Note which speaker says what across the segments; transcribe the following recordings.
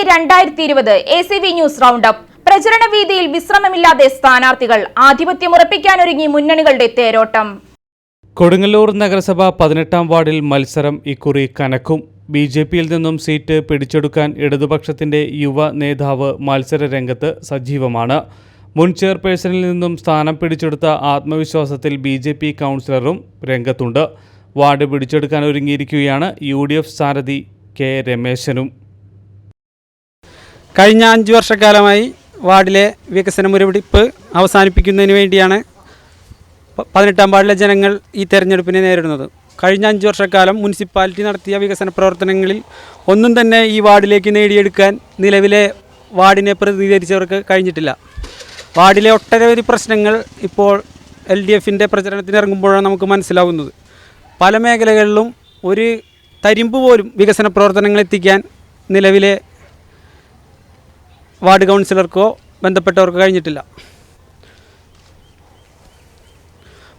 Speaker 1: 2020 ACV news round up. പ്രചരണ വീതിയിൽ വിശ്രമമില്ലാതെ സ്ഥാനാർത്ഥികൾ. ആധിപത്യമുറപ്പിക്കാനൊരുങ്ങി മുന്നണികളുടെ തേരോട്ടം.
Speaker 2: കൊടുങ്ങല്ലൂർ നഗരസഭ 18-ാം വാർഡിൽ മത്സരം ഇക്കുറി കനക്കും. BJPയിൽ നിന്നും സീറ്റ് പിടിച്ചെടുക്കാൻ ഇടതുപക്ഷത്തിന്റെ യുവ നേതാവ് മത്സര രംഗത്ത് സജീവമാണ്. മുൻ ചെയർപേഴ്സണിൽ നിന്നും സ്ഥാനം പിടിച്ചെടുത്ത ആത്മവിശ്വാസത്തിൽ BJP കൗൺസിലറും രംഗത്തുണ്ട്. വാർഡ് പിടിച്ചെടുക്കാൻ ഒരുങ്ങിയിരിക്കുകയാണ് UDF സ്ഥാനാർത്ഥി K. രമേശനും.
Speaker 3: കഴിഞ്ഞ 5 വർഷക്കാലമായി വാർഡിലെ വികസന മുരടിപ്പ് അവസാനിപ്പിക്കുന്നതിന് വേണ്ടിയാണ് 18-ാം വാർഡിലെ ജനങ്ങൾ ഈ തെരഞ്ഞെടുപ്പിനെ നേരിടുന്നത്. കഴിഞ്ഞ 5 വർഷക്കാലം മുനിസിപ്പാലിറ്റി നടത്തിയ വികസന പ്രവർത്തനങ്ങളിൽ ഒന്നും തന്നെ ഈ വാർഡിലേക്ക് നേടിയെടുക്കാൻ നിലവിലെ വാർഡിനെ പ്രതിനിധീകരിച്ചവർക്ക് കഴിഞ്ഞിട്ടില്ല. വാർഡിലെ ഒട്ടനവധി പ്രശ്നങ്ങൾ ഇപ്പോൾ LDFിൻ്റെ പ്രചരണത്തിനിറങ്ങുമ്പോഴാണ് നമുക്ക് മനസ്സിലാവുന്നത്. പല മേഖലകളിലും ഒരു തരിമ്പ് പോലും വികസന പ്രവർത്തനങ്ങൾ എത്തിക്കാൻ നിലവിലെ വാർഡ് കൗൺസിലർക്കോ ബന്ധപ്പെട്ടവർക്കോ കഴിഞ്ഞിട്ടില്ല.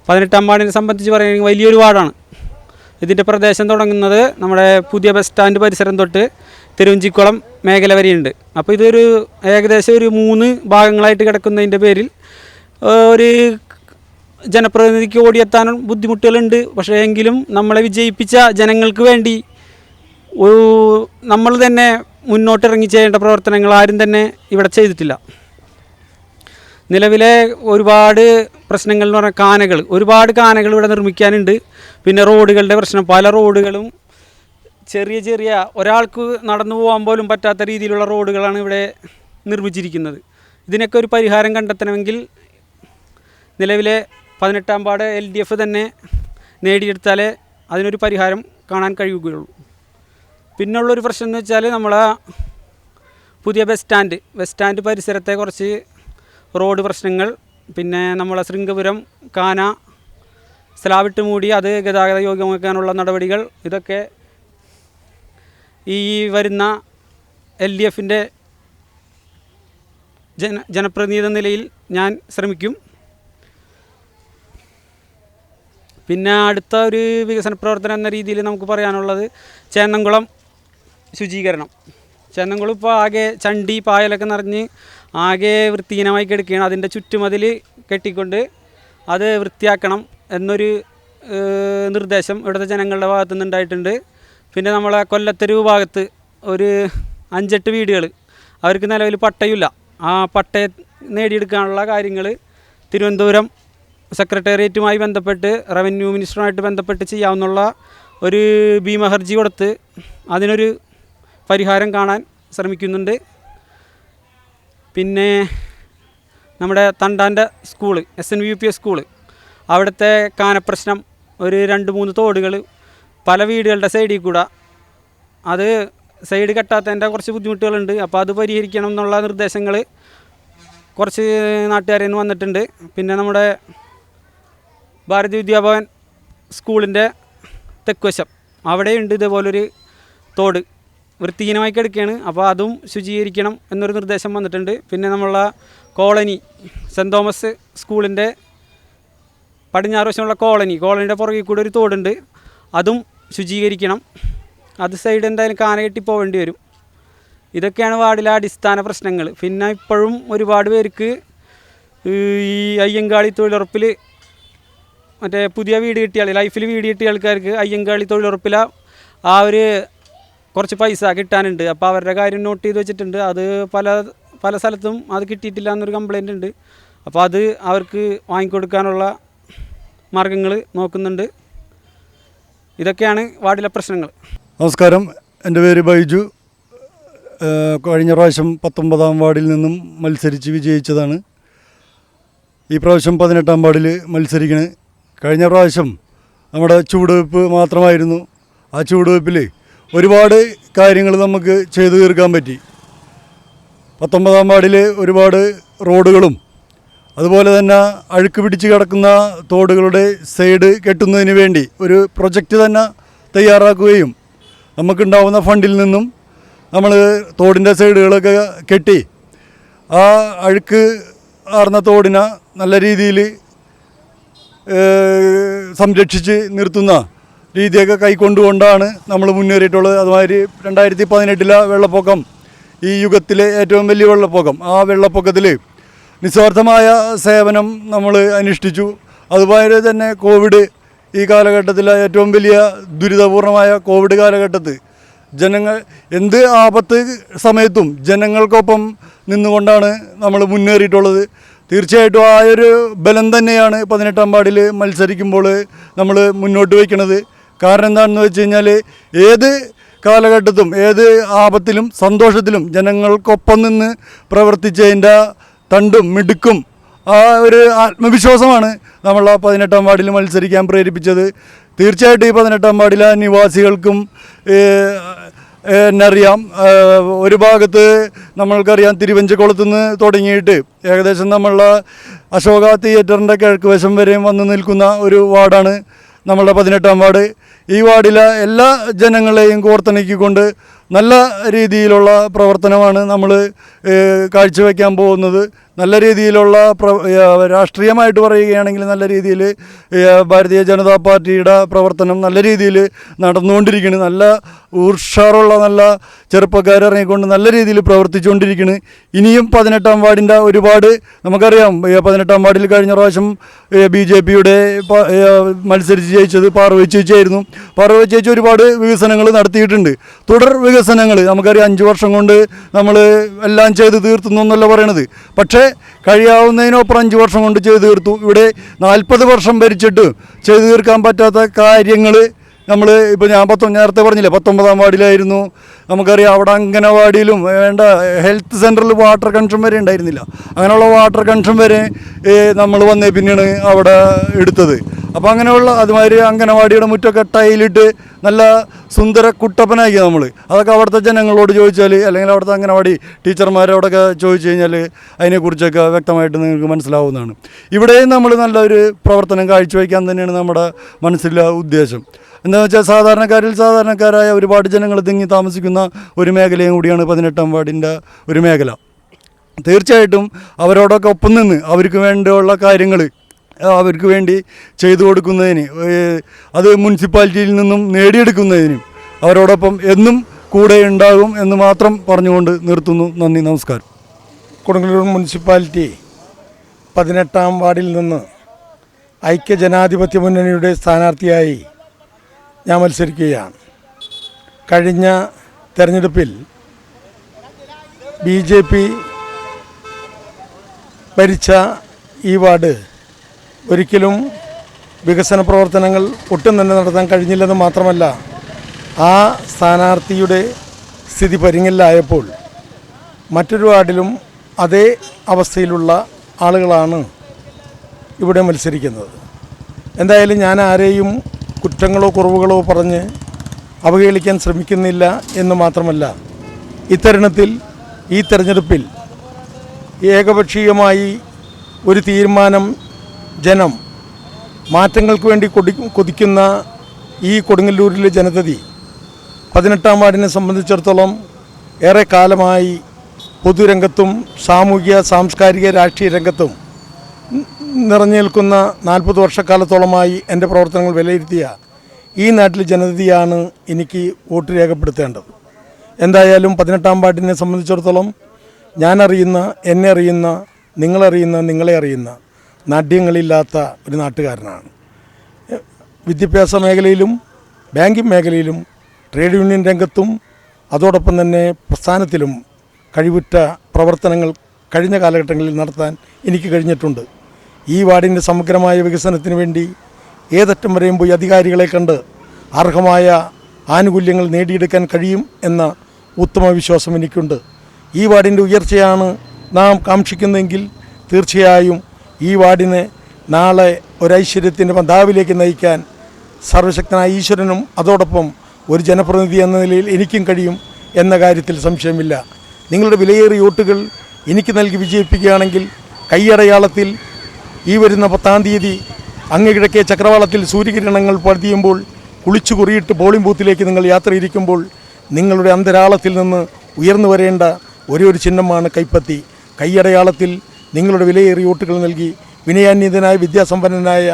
Speaker 3: 18-ാം വാർഡിനെ സംബന്ധിച്ച് പറയുകയാണെങ്കിൽ വലിയൊരു വാർഡാണ്. ഇതിൻ്റെ പ്രദേശം തുടങ്ങുന്നത് നമ്മുടെ പുതിയ ബസ് സ്റ്റാൻഡ് പരിസരം തൊട്ട് തിരുവഞ്ചിക്കുളം മേഖല വരെയുണ്ട്. അപ്പോൾ ഇതൊരു ഏകദേശം ഒരു 3 ഭാഗങ്ങളായിട്ട് കിടക്കുന്നതിൻ്റെ പേരിൽ ഒരു ജനപ്രതിനിധിക്ക് ഓടിയെത്താനും ബുദ്ധിമുട്ടുകളുണ്ട്. പക്ഷേ എങ്കിലും നമ്മളെ വിജയിപ്പിച്ച ജനങ്ങൾക്ക് വേണ്ടി നമ്മൾ തന്നെ മുന്നോട്ടിറങ്ങി ചെയ്യേണ്ട പ്രവർത്തനങ്ങൾ ആരും തന്നെ ഇവിടെ ചെയ്തിട്ടില്ല. നിലവിലെ ഒരുപാട് പ്രശ്നങ്ങൾ എന്ന് പറഞ്ഞാൽ ഒരുപാട് കാനകൾ ഇവിടെ നിർമ്മിക്കാനുണ്ട്. പിന്നെ റോഡുകളുടെ പ്രശ്നം, പല റോഡുകളും ചെറിയ ഒരാൾക്ക് നടന്നു പോകാൻ പോലും പറ്റാത്ത രീതിയിലുള്ള റോഡുകളാണ് ഇവിടെ നിർമ്മിച്ചിരിക്കുന്നത്. ഇതിനൊക്കെ ഒരു പരിഹാരം കണ്ടെത്തണമെങ്കിൽ നിലവിലെ 18-ാം വാർഡ് LDF തന്നെ നേടിയെടുത്താലേ അതിനൊരു പരിഹാരം കാണാൻ കഴിയുകയുള്ളൂ. പിന്നുള്ളൊരു പ്രശ്നം എന്ന് വെച്ചാൽ നമ്മളെ പുതിയ ബസ് സ്റ്റാൻഡ് പരിസരത്തെ കുറച്ച് റോഡ് പ്രശ്നങ്ങൾ, പിന്നെ നമ്മളെ ശൃംഗപുരം കാന സ്ലാവിട്ട് മൂടി അത് ഗതാഗത യോഗ്യമാക്കാനുള്ള നടപടികൾ, ഇതൊക്കെ ഈ വരുന്ന LDFിൻ്റെ ജനപ്രതിനിധി നിലയിൽ ഞാൻ ശ്രമിക്കും. പിന്നെ അടുത്ത ഒരു വികസന പ്രവർത്തനം എന്ന രീതിയിൽ നമുക്ക് പറയാനുള്ളത് ചേന്നംകുളം ശുചീകരണം. ചേന്നംകുളം ഇപ്പോൾ ആകെ ചണ്ടി പായലൊക്കെ നിറഞ്ഞ് ആകെ വൃത്തിഹീനമായി കിടക്കുകയാണ്. അതിൻ്റെ ചുറ്റുമതിൽ കെട്ടിക്കൊണ്ട് അത് വൃത്തിയാക്കണം എന്നൊരു നിർദ്ദേശം ഇവിടുത്തെ ജനങ്ങളുടെ ഭാഗത്തു നിന്നുണ്ടായിട്ടുണ്ട്. പിന്നെ നമ്മളെ കൊല്ലത്തെരുവ് ഭാഗത്ത് ഒരു 5-8 വീടുകൾ അവർക്ക് നിലവിൽ പട്ടയമില്ല. ആ പട്ടയ നേടിയെടുക്കാനുള്ള കാര്യങ്ങൾ തിരുവനന്തപുരം സെക്രട്ടേറിയറ്റുമായി ബന്ധപ്പെട്ട് റവന്യൂ മിനിസ്റ്ററുമായിട്ട് ബന്ധപ്പെട്ട് ചെയ്യാവുന്ന ഒരു ഭീമഹർജി കൊടുത്ത് അതിനൊരു പരിഹാരം കാണാൻ ശ്രമിക്കുന്നുണ്ട്. പിന്നെ നമ്മുടെ തണ്ടാൻ്റെ സ്കൂള് SNVPS സ്കൂള്, അവിടുത്തെ കാനപ്രശ്നം, ഒരു 2-3 തോടുകൾ പല വീടുകളുടെ സൈഡിൽ കൂടെ അത് സൈഡ് കെട്ടാത്തതിൻ്റെ കുറച്ച് ബുദ്ധിമുട്ടുകളുണ്ട്. അപ്പോൾ അത് പരിഹരിക്കണം എന്നുള്ള നിർദ്ദേശങ്ങൾ കുറച്ച് നാട്ടുകാരിൽ നിന്ന് വന്നിട്ടുണ്ട്. പിന്നെ നമ്മുടെ ഭാരതി വിദ്യാഭവൻ സ്കൂളിൻ്റെ തെക്കുവശം അവിടെയുണ്ട് ഇതേപോലൊരു തോട് വൃത്തിഹീനമായി കിടക്കുകയാണ്. അപ്പോൾ അതും ശുചീകരിക്കണം എന്നൊരു നിർദ്ദേശം വന്നിട്ടുണ്ട്. പിന്നെ നമ്മളെ കോളനി സെൻറ്റ് തോമസ് സ്കൂളിൻ്റെ പടിഞ്ഞാറ് വശമുള്ള കോളനിയുടെ പുറകിൽ കൂടെ ഒരു തോടുണ്ട്, അതും ശുചീകരിക്കണം. അത് സൈഡ് എന്തായാലും കാന കെട്ടി പോവേണ്ടി വരും. ഇതൊക്കെയാണ് വാർഡിലെ അടിസ്ഥാന പ്രശ്നങ്ങൾ. പിന്നെ ഇപ്പോഴും ഒരുപാട് പേർക്ക് ഈ അയ്യങ്കാളി തൊഴിലുറപ്പിൽ മറ്റേ പുതിയ വീട് കിട്ടിയ ലൈഫിൽ വീട് കിട്ടിയ ആൾക്കാർക്ക് അയ്യങ്കാളി തൊഴിലുറപ്പിൽ ആ ഒരു കുറച്ച് പൈസ കിട്ടാനുണ്ട്. അപ്പോൾ അവരുടെ കാര്യം നോട്ട് ചെയ്ത് വെച്ചിട്ടുണ്ട്. അത് പല സ്ഥലത്തും അത് കിട്ടിയിട്ടില്ല എന്നൊരു കംപ്ലയിൻ്റ് ഉണ്ട്. അപ്പോൾ അത് അവർക്ക് വാങ്ങിക്കൊടുക്കാനുള്ള മാർഗങ്ങൾ നോക്കുന്നുണ്ട്. ഇതൊക്കെയാണ് വാർഡിലെ പ്രശ്നങ്ങൾ.
Speaker 4: നമസ്കാരം, എൻ്റെ പേര് ബൈജു. കഴിഞ്ഞ പ്രാവശ്യം 19-ാം വാർഡിൽ നിന്നും മത്സരിച്ച് വിജയിച്ചതാണ്. ഈ പ്രാവശ്യം 18-ാം വാർഡിൽ മത്സരിക്കുന്നത്. കഴിഞ്ഞ പ്രാവശ്യം നമ്മുടെ ചുവടുവെപ്പ് മാത്രമായിരുന്നു. ആ ചുവടുവെപ്പിൽ ഒരുപാട് കാര്യങ്ങൾ നമുക്ക് ചെയ്തു തീർക്കാൻ പറ്റി. 19-ാം വാർഡിൽ ഒരുപാട് റോഡുകളും അതുപോലെ തന്നെ അഴുക്ക് പിടിച്ച് കിടക്കുന്ന തോടുകളുടെ സൈഡ് കെട്ടുന്നതിന് വേണ്ടി ഒരു പ്രൊജക്റ്റ് തന്നെ തയ്യാറാക്കുകയും നമുക്കുണ്ടാവുന്ന ഫണ്ടിൽ നിന്നും നമ്മൾ തോടിൻ്റെ സൈഡുകളൊക്കെ കെട്ടി ആ അഴുക്ക് ആർന്ന തോടിനെ നല്ല രീതിയിൽ സംരക്ഷിച്ച് നിർത്തുന്ന രീതിയൊക്കെ കൈക്കൊണ്ടുകൊണ്ടാണ് നമ്മൾ മുന്നേറിയിട്ടുള്ളത്. അതുമാതിരി 2018 വെള്ളപ്പൊക്കം ഈ യുഗത്തിലെ ഏറ്റവും വലിയ വെള്ളപ്പൊക്കം. ആ വെള്ളപ്പൊക്കത്തിൽ നിസ്വാർത്ഥമായ സേവനം നമ്മൾ അനുഷ്ഠിച്ചു. അതുപോലെ തന്നെ കോവിഡ് ഈ കാലഘട്ടത്തിലെ ഏറ്റവും വലിയ ദുരിതപൂർണമായ കോവിഡ് കാലഘട്ടത്തിൽ ജനങ്ങൾ എന്ത് ആപത്ത് സമയത്തും ജനങ്ങൾക്കൊപ്പം നിന്നുകൊണ്ടാണ് നമ്മൾ മുന്നേറിയിട്ടുള്ളത്. തീർച്ചയായിട്ടും ആ ഒരു ബലം തന്നെയാണ് 18-ാം വാർഡിൽ മത്സരിക്കുമ്പോൾ നമ്മൾ മുന്നോട്ട് വയ്ക്കുന്നത്. കാരണം എന്താണെന്ന് വെച്ച് കഴിഞ്ഞാൽ ഏത് കാലഘട്ടത്തും ഏത് ആപത്തിലും സന്തോഷത്തിലും ജനങ്ങൾക്കൊപ്പം നിന്ന് പ്രവർത്തിച്ചതിൻ്റെ തണ്ടും മിടുക്കും ആ ഒരു ആത്മവിശ്വാസമാണ് നമ്മൾ ആ 18-ാം വാർഡിൽ മത്സരിക്കാൻ പ്രേരിപ്പിച്ചത്. തീർച്ചയായിട്ടും ഈ 18-ാം വാർഡിലെ നിവാസികൾക്കും എന്നറിയാം. ഒരു ഭാഗത്ത് നമ്മൾക്കറിയാം തിരുവഞ്ചക്കുളത്ത് നിന്ന് തുടങ്ങിയിട്ട് ഏകദേശം നമ്മളുടെ അശോക തിയേറ്ററിൻ്റെ കിഴക്ക് വശം വരെയും വന്ന് നിൽക്കുന്ന ഒരു വാർഡാണ് നമ്മളുടെ 18-ാം വാർഡ്. ഈ വാർഡിലെ എല്ലാ ജനങ്ങളെയും കോർത്തിണക്കിക്കൊണ്ട് നല്ല രീതിയിലുള്ള പ്രവർത്തനമാണ് നമ്മൾ കാഴ്ചവെക്കാൻ പോകുന്നത്. നല്ല രീതിയിലുള്ള രാഷ്ട്രീയമായിട്ട് പറയുകയാണെങ്കിൽ നല്ല രീതിയിൽ ഭാരതീയ ജനതാ പാർട്ടിയുടെ പ്രവർത്തനം നല്ല രീതിയിൽ നടന്നുകൊണ്ടിരിക്കുന്നു. നല്ല ഉഷാറുള്ള നല്ല ചെറുപ്പക്കാരിറങ്ങിക്കൊണ്ട് നല്ല രീതിയിൽ പ്രവർത്തിച്ചുകൊണ്ടിരിക്കുന്നു. ഇനിയും 18-ാം വാർഡിൻ്റെ ഒരുപാട് നമുക്കറിയാം. 18-ാം വാർഡിൽ കഴിഞ്ഞ പ്രാവശ്യം BJPയുടെ മത്സരിച്ച് ജയിച്ചത് പാർവതി ചേച്ചിയായിരുന്നു. പാർവതി ചേച്ചി ഒരുപാട് വികസനങ്ങൾ നടത്തിയിട്ടുണ്ട്. തുടർ വികസനങ്ങൾ നമുക്കറിയാം 5 വർഷം കൊണ്ട് നമ്മൾ എല്ലാം ചെയ്ത് തീർത്തുന്നു എന്നല്ല പറയണത്. പക്ഷേ കഴിയാവുന്നതിനൊപ്പം 5 വർഷം കൊണ്ട് ചെയ്തു തീർത്തു. ഇവിടെ 40 വർഷം ഭരിച്ചിട്ട് ചെയ്തു തീർക്കാൻ പറ്റാത്ത കാര്യങ്ങൾ നമ്മൾ ഇപ്പോൾ ഞാൻ നേരത്തെ പറഞ്ഞില്ലേ 19-ാം വാർഡിലായിരുന്നു. നമുക്കറിയാം അവിടെ അംഗനവാടിയിലും വേണ്ട ഹെൽത്ത് സെൻറ്ററിൽ വാട്ടർ കണക്ഷൻ വരെ ഉണ്ടായിരുന്നില്ല. അങ്ങനെയുള്ള വാട്ടർ കണക്ഷൻ വരെ നമ്മൾ വന്നേ പിന്നെയാണ് അവിടെ എടുത്തത്. അപ്പോൾ അങ്ങനെയുള്ള അതുമാതിരി അംഗനവാടിയുടെ മുറ്റൊക്കെ ടൈലിട്ട് നല്ല സുന്ദര കുട്ടപ്പനാക്കി നമ്മൾ. അതൊക്കെ അവിടുത്തെ ജനങ്ങളോട് ചോദിച്ചാൽ അല്ലെങ്കിൽ അവിടുത്തെ അംഗനവാടി ടീച്ചർമാരോടൊക്കെ ചോദിച്ചു കഴിഞ്ഞാൽ അതിനെക്കുറിച്ചൊക്കെ വ്യക്തമായിട്ട് നിങ്ങൾക്ക് മനസ്സിലാവുന്നതാണ്. ഇവിടെയും നമ്മൾ നല്ലൊരു പ്രവർത്തനം കാഴ്ചവെക്കാൻ തന്നെയാണ് നമ്മുടെ മനസ്സിലെ ഉദ്ദേശം. എന്താണെന്ന് വെച്ചാൽ സാധാരണക്കാരായ ഒരുപാട് ജനങ്ങൾ തിങ്ങി താമസിക്കുന്ന ഒരു മേഖലയും കൂടിയാണ് 18-ാം വാർഡിൻ്റെ ഒരു മേഖല. തീർച്ചയായിട്ടും അവരോടൊക്കെ ഒപ്പം നിന്ന് അവർക്ക് വേണ്ടിയുള്ള കാര്യങ്ങൾ അവർക്ക് വേണ്ടി ചെയ്തു കൊടുക്കുന്നതിന് അത് മുനിസിപ്പാലിറ്റിയിൽ നിന്നും നേടിയെടുക്കുന്നതിനും അവരോടൊപ്പം എന്നും കൂടെ ഉണ്ടാകും എന്ന് മാത്രം പറഞ്ഞുകൊണ്ട് നിർത്തുന്നു. നന്ദി, നമസ്കാരം.
Speaker 5: കൊടുങ്ങല്ലൂർ മുനിസിപ്പാലിറ്റി 18-ാം വാർഡിൽ നിന്ന് ഐക്യജനാധിപത്യ മുന്നണിയുടെ സ്ഥാനാർത്ഥിയായി ഞാൻ മത്സരിക്കുകയാണ്. കഴിഞ്ഞ തെരഞ്ഞെടുപ്പിൽ BJP ഭരിച്ച ഈ വാർഡ് ഒരിക്കലും വികസന പ്രവർത്തനങ്ങൾ ഒട്ടും തന്നെ നടത്താൻ കഴിഞ്ഞില്ലെന്ന് മാത്രമല്ല, ആ സ്ഥാനാർത്ഥിയുടെ സ്ഥിതി പരിങ്ങലിലായപ്പോൾ മറ്റൊരു വാർഡിലും അതേ അവസ്ഥയിലുള്ള ആളുകളാണ് ഇവിടെ മത്സരിക്കുന്നത്. എന്തായാലും ഞാൻ ആരെയും കുറ്റങ്ങളോ കുറവുകളോ പറഞ്ഞ് അവഹേളിക്കാൻ ശ്രമിക്കുന്നില്ല എന്ന് മാത്രമല്ല, ഇത്തരുണത്തിൽ ഈ തെരഞ്ഞെടുപ്പിൽ ഏകപക്ഷീയമായി ഒരു തീരുമാനം ജനം മാറ്റങ്ങൾക്ക് വേണ്ടി കൊതിക്കുന്ന ഈ കൊടുങ്ങല്ലൂരിലെ ജനതതി 18-ാം വാർഡിനെ സംബന്ധിച്ചിടത്തോളം ഏറെ കാലമായി പൊതുരംഗത്തും സാമൂഹിക സാംസ്കാരിക രാഷ്ട്രീയ രംഗത്തും നിറഞ്ഞു നിൽക്കുന്ന 40 വർഷക്കാലത്തോളമായി എൻ്റെ പ്രവർത്തനങ്ങൾ വിലയിരുത്തിയ ഈ നാട്ടിലെ ജനതയാണ് എനിക്ക് വോട്ട് രേഖപ്പെടുത്തേണ്ടത്. എന്തായാലും 18-ാം വാർഡിനെ സംബന്ധിച്ചിടത്തോളം ഞാനറിയുന്ന, എന്നെ അറിയുന്ന, നിങ്ങളെ അറിയുന്ന നാട്യങ്ങളില്ലാത്ത ഒരു നാട്ടുകാരനാണ്. വിദ്യാഭ്യാസ മേഖലയിലും ബാങ്കിങ് മേഖലയിലും ട്രേഡ് യൂണിയൻ രംഗത്തും അതോടൊപ്പം തന്നെ പ്രസ്ഥാനത്തിലും കഴിവുറ്റ പ്രവർത്തനങ്ങൾ കഴിഞ്ഞ കാലഘട്ടങ്ങളിൽ നടത്താൻ എനിക്ക് കഴിഞ്ഞിട്ടുണ്ട്. ഈ വാർഡിൻ്റെ സമഗ്രമായ വികസനത്തിന് വേണ്ടി ഏതറ്റം വരെയും പോയി അധികാരികളെ കണ്ട് അർഹമായ ആനുകൂല്യങ്ങൾ നേടിയെടുക്കാൻ കഴിയും എന്ന ഉത്തമ വിശ്വാസം എനിക്കുണ്ട്. ഈ വാർഡിൻ്റെ ഉയർച്ചയാണ് നാം കാക്ഷിക്കുന്നതെങ്കിൽ തീർച്ചയായും ഈ വാർഡിനെ നാളെ ഒരൈശ്വര്യത്തിൻ്റെ പന്താവിലേക്ക് നയിക്കാൻ സർവശക്തനായ ഈശ്വരനും അതോടൊപ്പം ഒരു ജനപ്രതിനിധി എന്ന നിലയിൽ എനിക്കും കഴിയും എന്ന കാര്യത്തിൽ സംശയമില്ല. നിങ്ങളുടെ വിലയേറിയ വോട്ടുകൾ എനിക്ക് നൽകി വിജയിപ്പിക്കുകയാണെങ്കിൽ കൈയടയാളത്തിൽ ഈ വരുന്ന 10-ാം തീയതി അങ്ങ് കിഴക്കേ ചക്രവാളത്തിൽ സൂര്യകിരണങ്ങൾ പതിയുമ്പോൾ കുളിച്ചു കുറിയിട്ട് പോളിംഗ് ബൂത്തിലേക്ക് നിങ്ങൾ യാത്രയിരിക്കുമ്പോൾ നിങ്ങളുടെ അന്തരാളത്തിൽ നിന്ന് ഉയർന്നു വരേണ്ട ഒരു ചിഹ്നമാണ് കൈപ്പത്തി. കൈയടയാളത്തിൽ നിങ്ങളുടെ വിലയേറിയ വോട്ടുകൾ നൽകി വിനയാന്വിതനായ വിദ്യാസമ്പന്നനായ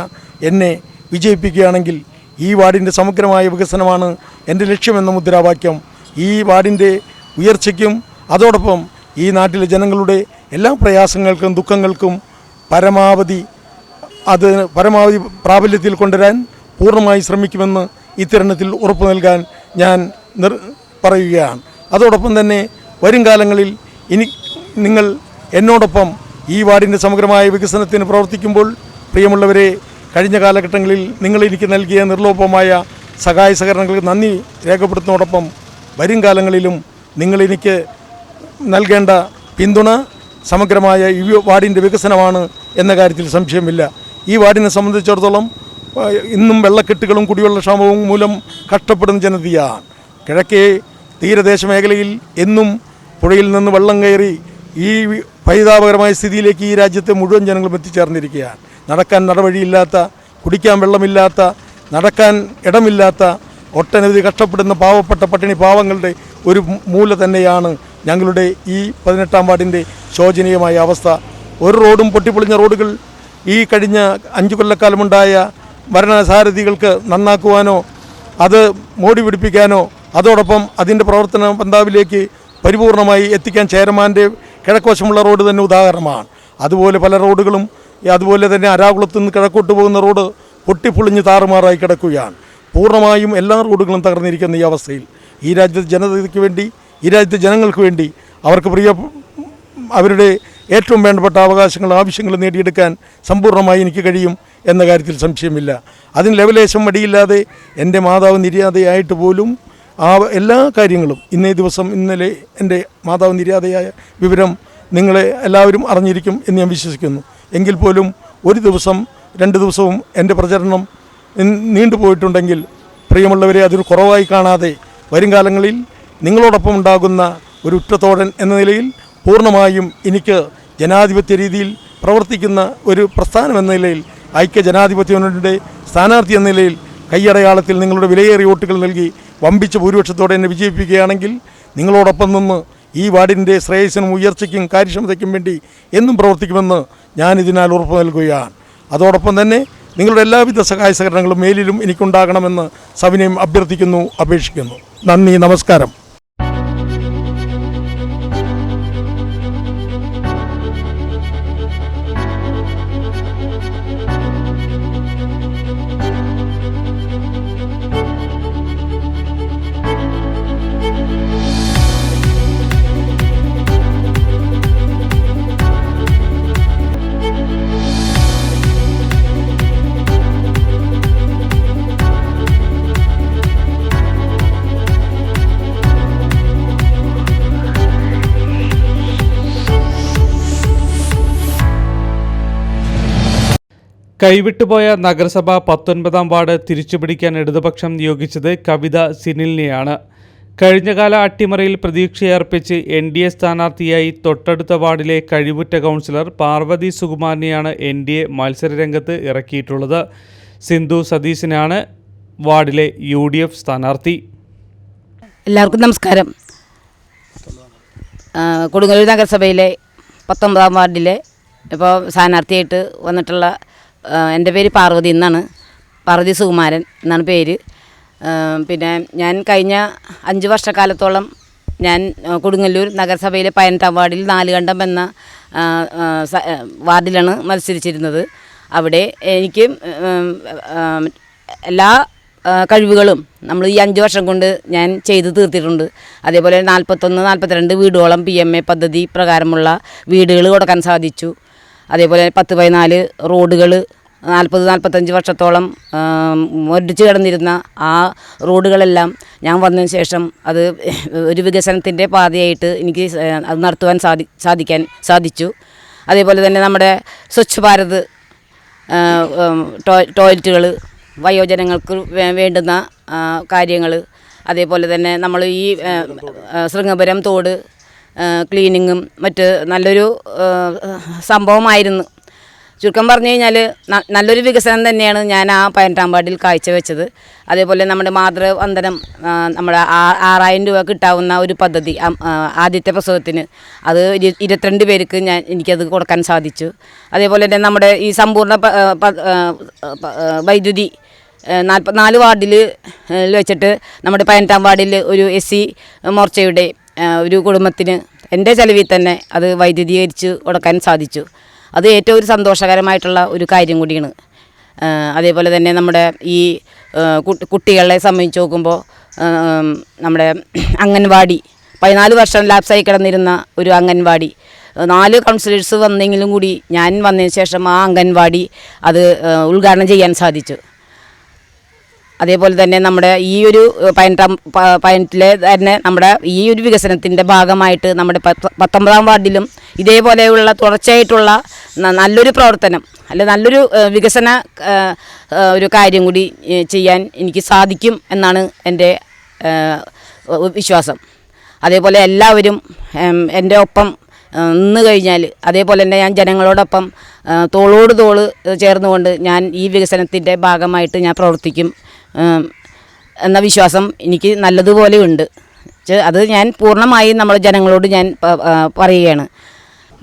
Speaker 5: എന്നെ വിജയിപ്പിക്കുകയാണെങ്കിൽ ഈ വാർഡിൻ്റെ സമഗ്രമായ വികസനമാണ് എൻ്റെ ലക്ഷ്യമെന്ന മുദ്രാവാക്യം ഈ വാർഡിൻ്റെ ഉയർച്ചയ്ക്കും അതോടൊപ്പം ഈ നാട്ടിലെ ജനങ്ങളുടെ എല്ലാ പ്രയാസങ്ങൾക്കും ദുഃഖങ്ങൾക്കും പരമാവധി പ്രാബല്യത്തിൽ കൊണ്ടുവരാൻ പൂർണ്ണമായി ശ്രമിക്കുമെന്ന് ഈ തിരഞ്ഞെടുപ്പിൽ ഉറപ്പു നൽകാൻ ഞാൻ പറയുകയാണ്. അതോടൊപ്പം തന്നെ വരും കാലങ്ങളിൽ ഇനി നിങ്ങൾ എന്നോടൊപ്പം ഈ വാർഡിൻ്റെ സമഗ്രമായ വികസനത്തിന് പ്രവർത്തിക്കുമ്പോൾ പ്രിയമുള്ളവരെ, കഴിഞ്ഞ കാലഘട്ടങ്ങളിൽ നിങ്ങൾ എനിക്ക് നൽകിയ നിർലോഭമായ സഹായ സഹകരണങ്ങൾക്ക് നന്ദി രേഖപ്പെടുത്തുന്നതോടൊപ്പം വരും കാലങ്ങളിലും നിങ്ങളെനിക്ക് നൽകേണ്ട പിന്തുണ സമഗ്രമായ ഈ വാർഡിൻ്റെ വികസനമാണ് എന്ന കാര്യത്തിൽ സംശയമില്ല. ഈ വാർഡിനെ സംബന്ധിച്ചിടത്തോളം ഇന്നും വെള്ളക്കെട്ടുകളും കുടിവെള്ളക്ഷാമവും മൂലം കഷ്ടപ്പെടുന്ന ജനതയാണ്. കിഴക്കേ തീരദേശ മേഖലയിൽ എന്നും പുഴയിൽ നിന്ന് വെള്ളം കയറി ഈ പരിതാപകരമായ സ്ഥിതിയിലേക്ക് ഈ രാജ്യത്തെ മുഴുവൻ ജനങ്ങളും എത്തിച്ചേർന്നിരിക്കുകയാണ്. നടക്കാൻ നടവഴിയില്ലാത്ത, കുടിക്കാൻ വെള്ളമില്ലാത്ത, നടക്കാൻ ഇടമില്ലാത്ത ഒട്ടനവധി കഷ്ടപ്പെടുന്ന പാവപ്പെട്ട പട്ടിണി പാവങ്ങളുടെ ഒരു മൂല തന്നെയാണ് ഞങ്ങളുടെ ഈ 18-ാം വാർഡിൻ്റെ ശോചനീയമായ അവസ്ഥ. ഒരു റോഡും പൊട്ടിപ്പൊളിഞ്ഞ റോഡുകൾ ഈ കഴിഞ്ഞ 5 കൊല്ലക്കാലമുണ്ടായ ഭരണസാരഥികൾക്ക് നന്നാക്കുവാനോ അത് മോടി പിടിപ്പിക്കാനോ അതോടൊപ്പം അതിൻ്റെ പ്രവർത്തന പന്താവിലേക്ക് പരിപൂർണമായി എത്തിക്കാൻ ചെയർമാൻ്റെ കിഴക്കുവശമുള്ള റോഡ് തന്നെ ഉദാഹരണമാണ്. അതുപോലെ പല റോഡുകളും, അതുപോലെ തന്നെ അരാകുളത്തു നിന്ന് കിഴക്കോട്ട് പോകുന്ന റോഡ് പൊട്ടിപ്പൊളിഞ്ഞ് താറുമാറായി കിടക്കുകയാണ്. പൂർണ്ണമായും എല്ലാ റോഡുകളും തകർന്നിരിക്കുന്ന ഈ അവസ്ഥയിൽ ഈ രാജ്യത്തെ ജനതയ്ക്ക് വേണ്ടി, ഈ രാജ്യത്തെ ജനങ്ങൾക്ക് വേണ്ടി അവരുടെ ഏറ്റവും വേണ്ടപ്പെട്ട അവകാശങ്ങളും ആവശ്യങ്ങളും നേടിയെടുക്കാൻ സമ്പൂർണ്ണമായി എനിക്ക് കഴിയും എന്ന കാര്യത്തിൽ സംശയമില്ല. അതിന് ലെവലേശം മടിയില്ലാതെ എൻ്റെ മാതാവ് നിര്യാതയായിട്ട് പോലും എല്ലാ കാര്യങ്ങളും ഇന്നലെ എൻ്റെ മാതാവ് നിര്യാതയായ വിവരം നിങ്ങളെ എല്ലാവരും അറിഞ്ഞിരിക്കും എന്ന് ഞാൻ വിശ്വസിക്കുന്നു. എങ്കിൽ പോലും ഒരു ദിവസം 2 ദിവസവും എൻ്റെ പ്രചരണം നീണ്ടുപോയിട്ടുണ്ടെങ്കിൽ പ്രിയമുള്ളവരെ, അതൊരു കുറവായി കാണാതെ വരും കാലങ്ങളിൽ നിങ്ങളോടൊപ്പം ഉണ്ടാകുന്ന ഒരു ഉറ്റത്തോഴൻ എന്ന നിലയിൽ പൂർണ്ണമായും എനിക്ക് ജനാധിപത്യ രീതിയിൽ പ്രവർത്തിക്കുന്ന ഒരു പ്രസ്ഥാനം എന്ന നിലയിൽ, ഐക്യ ജനാധിപത്യ മുന്നണിയുടെ സ്ഥാനാർത്ഥി എന്ന നിലയിൽ കയ്യടയാളത്തിൽ നിങ്ങളുടെ വിലയേറിയ വോട്ടുകൾ നൽകി വമ്പിച്ച ഭൂരിപക്ഷത്തോടെ എന്നെ വിജയിപ്പിക്കുകയാണെങ്കിൽ നിങ്ങളോടൊപ്പം നിന്ന് ഈ വാർഡിൻ്റെ ശ്രേയസ്സിനും ഉയർച്ചയ്ക്കും കാര്യക്ഷമതയ്ക്കും വേണ്ടി എന്നും പ്രവർത്തിക്കുമെന്ന് ഞാനിതിനാൽ ഉറപ്പ് നൽകുകയാണ്. അതോടൊപ്പം തന്നെ നിങ്ങളുടെ എല്ലാവിധ സഹായ സഹകരണങ്ങളും മേലിലും എനിക്കുണ്ടാകണമെന്ന് സവിനയം അഭ്യർത്ഥിക്കുന്നു, അപേക്ഷിക്കുന്നു. നന്ദി, നമസ്കാരം.
Speaker 2: കൈവിട്ടുപോയ നഗരസഭ 19-ാം വാർഡ് തിരിച്ചുപിടിക്കാൻ ഇടതുപക്ഷം നിയോഗിച്ചത് കവിത സിനിലിനെയാണ്. കഴിഞ്ഞകാല അട്ടിമറിയിൽ പ്രതീക്ഷയർപ്പിച്ച് NDA സ്ഥാനാർത്ഥിയായി തൊട്ടടുത്ത വാർഡിലെ കഴിവുറ്റ കൗൺസിലർ പാർവതി സുകുമാരനെയാണ് NDA മത്സരരംഗത്ത് ഇറക്കിയിട്ടുള്ളത്. സിന്ധു സതീശനാണ് വാർഡിലെ UDF സ്ഥാനാർത്ഥി.
Speaker 6: എല്ലാവർക്കും നമസ്കാരം. കൊടുങ്ങല്ലൂർ നഗരസഭയിലെ 19-ാം വാർഡിലെ ഇപ്പോൾ സ്ഥാനാർത്ഥിയായിട്ട് വന്നിട്ടുള്ള എൻ്റെ പേര് പാർവതി എന്നാണ്, പാർവതി സുകുമാരൻ എന്നാണ് പേര്. പിന്നെ ഞാൻ കഴിഞ്ഞ 5 വർഷക്കാലത്തോളം ഞാൻ കൊടുങ്ങല്ലൂർ നഗരസഭയിലെ 18-ാം വാർഡിൽ 4 കണ്ടം എന്ന വാർഡിലാണ് മത്സരിച്ചിരുന്നത്. അവിടെ എനിക്ക് എല്ലാ കഴിവുകളും നമ്മൾ ഈ 5 വർഷം കൊണ്ട് ഞാൻ ചെയ്തു തീർത്തിട്ടുണ്ട്. അതേപോലെ 41-42 വീടോളം PMA പദ്ധതി പ്രകാരമുള്ള വീടുകൾ കൊടുക്കാൻ സാധിച്ചു. അതേപോലെ 10-14 റോഡുകൾ 40-45 വർഷത്തോളം മുരടിച്ച് കിടന്നിരുന്ന ആ റോഡുകളെല്ലാം ഞാൻ വന്നതിന് ശേഷം അത് ഒരു വികസനത്തിൻ്റെ പാതയായിട്ട് എനിക്ക് അത് നടത്തുവാൻ സാധിച്ചു. അതേപോലെ തന്നെ നമ്മുടെ സ്വച്ഛ് ഭാരത് ടോയ്ലറ്റുകൾ, വയോജനങ്ങൾക്ക് വേണ്ടുന്ന കാര്യങ്ങൾ, അതേപോലെ തന്നെ നമ്മൾ ഈ ശൃംഗപുരം തോട് ക്ലീനിങ്ങും മറ്റ് നല്ലൊരു സംഭവമായിരുന്നു. ചുരുക്കം പറഞ്ഞു കഴിഞ്ഞാൽ നല്ലൊരു വികസനം തന്നെയാണ് ഞാൻ ആ 18-ാം വാർഡിൽ കാഴ്ചവെച്ചത്. അതേപോലെ നമ്മുടെ മാതൃവന്ദനം, നമ്മുടെ 6000 രൂപ കിട്ടാവുന്ന ഒരു പദ്ധതി ആദ്യത്തെ പ്രസവത്തിന്, അത് 22 പേർക്ക് എനിക്കത് കൊടുക്കാൻ സാധിച്ചു. അതേപോലെ തന്നെ നമ്മുടെ ഈ സമ്പൂർണ്ണ വൈദ്യുതി 44 വാർഡിൽ വെച്ചിട്ട് നമ്മുടെ 18-ാം വാർഡിൽ ഒരു SC മോർച്ചയുടെ ഒരു കുടുംബത്തിന് എൻ്റെ ചെലവിൽ തന്നെ അത് വൈദ്യുതീകരിച്ച് കൊടുക്കാൻ സാധിച്ചു. അത് ഏറ്റവും ഒരു സന്തോഷകരമായിട്ടുള്ള ഒരു കാര്യം കൂടിയാണ്. അതേപോലെ തന്നെ നമ്മുടെ ഈ കുട്ടികളെ സംബന്ധിച്ച് നോക്കുമ്പോൾ നമ്മുടെ അംഗൻവാടി 14 വർഷം ലാപ്സായി കിടന്നിരുന്ന ഒരു അംഗൻവാടി 4 കൗൺസിലേഴ്സ് വന്നെങ്കിലും കൂടി ഞാൻ വന്നതിന് ശേഷം ആ അംഗൻവാടി അത് ഉദ്ഘാടനം ചെയ്യാൻ സാധിച്ചു. അതേപോലെ തന്നെ നമ്മുടെ ഈ ഒരു 18-ലെ തന്നെ നമ്മുടെ ഈ ഒരു വികസനത്തിൻ്റെ ഭാഗമായിട്ട് നമ്മുടെ 19-ാം വാർഡിലും ഇതേപോലെയുള്ള തുടർച്ചയായിട്ടുള്ള നല്ലൊരു പ്രവർത്തനം നല്ലൊരു വികസന ഒരു കാര്യം കൂടി ചെയ്യാൻ എനിക്ക് സാധിക്കും എന്നാണ് എൻ്റെ വിശ്വാസം. അതേപോലെ എല്ലാവരും എൻ്റെ ഒപ്പം നിന്ന് കഴിഞ്ഞാൽ അതേപോലെ തന്നെ ഞാൻ ജനങ്ങളോടൊപ്പം തോളോട് തോള് ചേർന്നുകൊണ്ട് ഞാൻ ഈ വികസനത്തിൻ്റെ ഭാഗമായിട്ട് ഞാൻ പ്രവർത്തിക്കും എന്ന വിശ്വാസം എനിക്ക് നല്ലതുപോലെ ഉണ്ട്. അത് ഞാൻ പൂർണ്ണമായും നമ്മൾ ജനങ്ങളോട് ഞാൻ പറയുകയാണ്.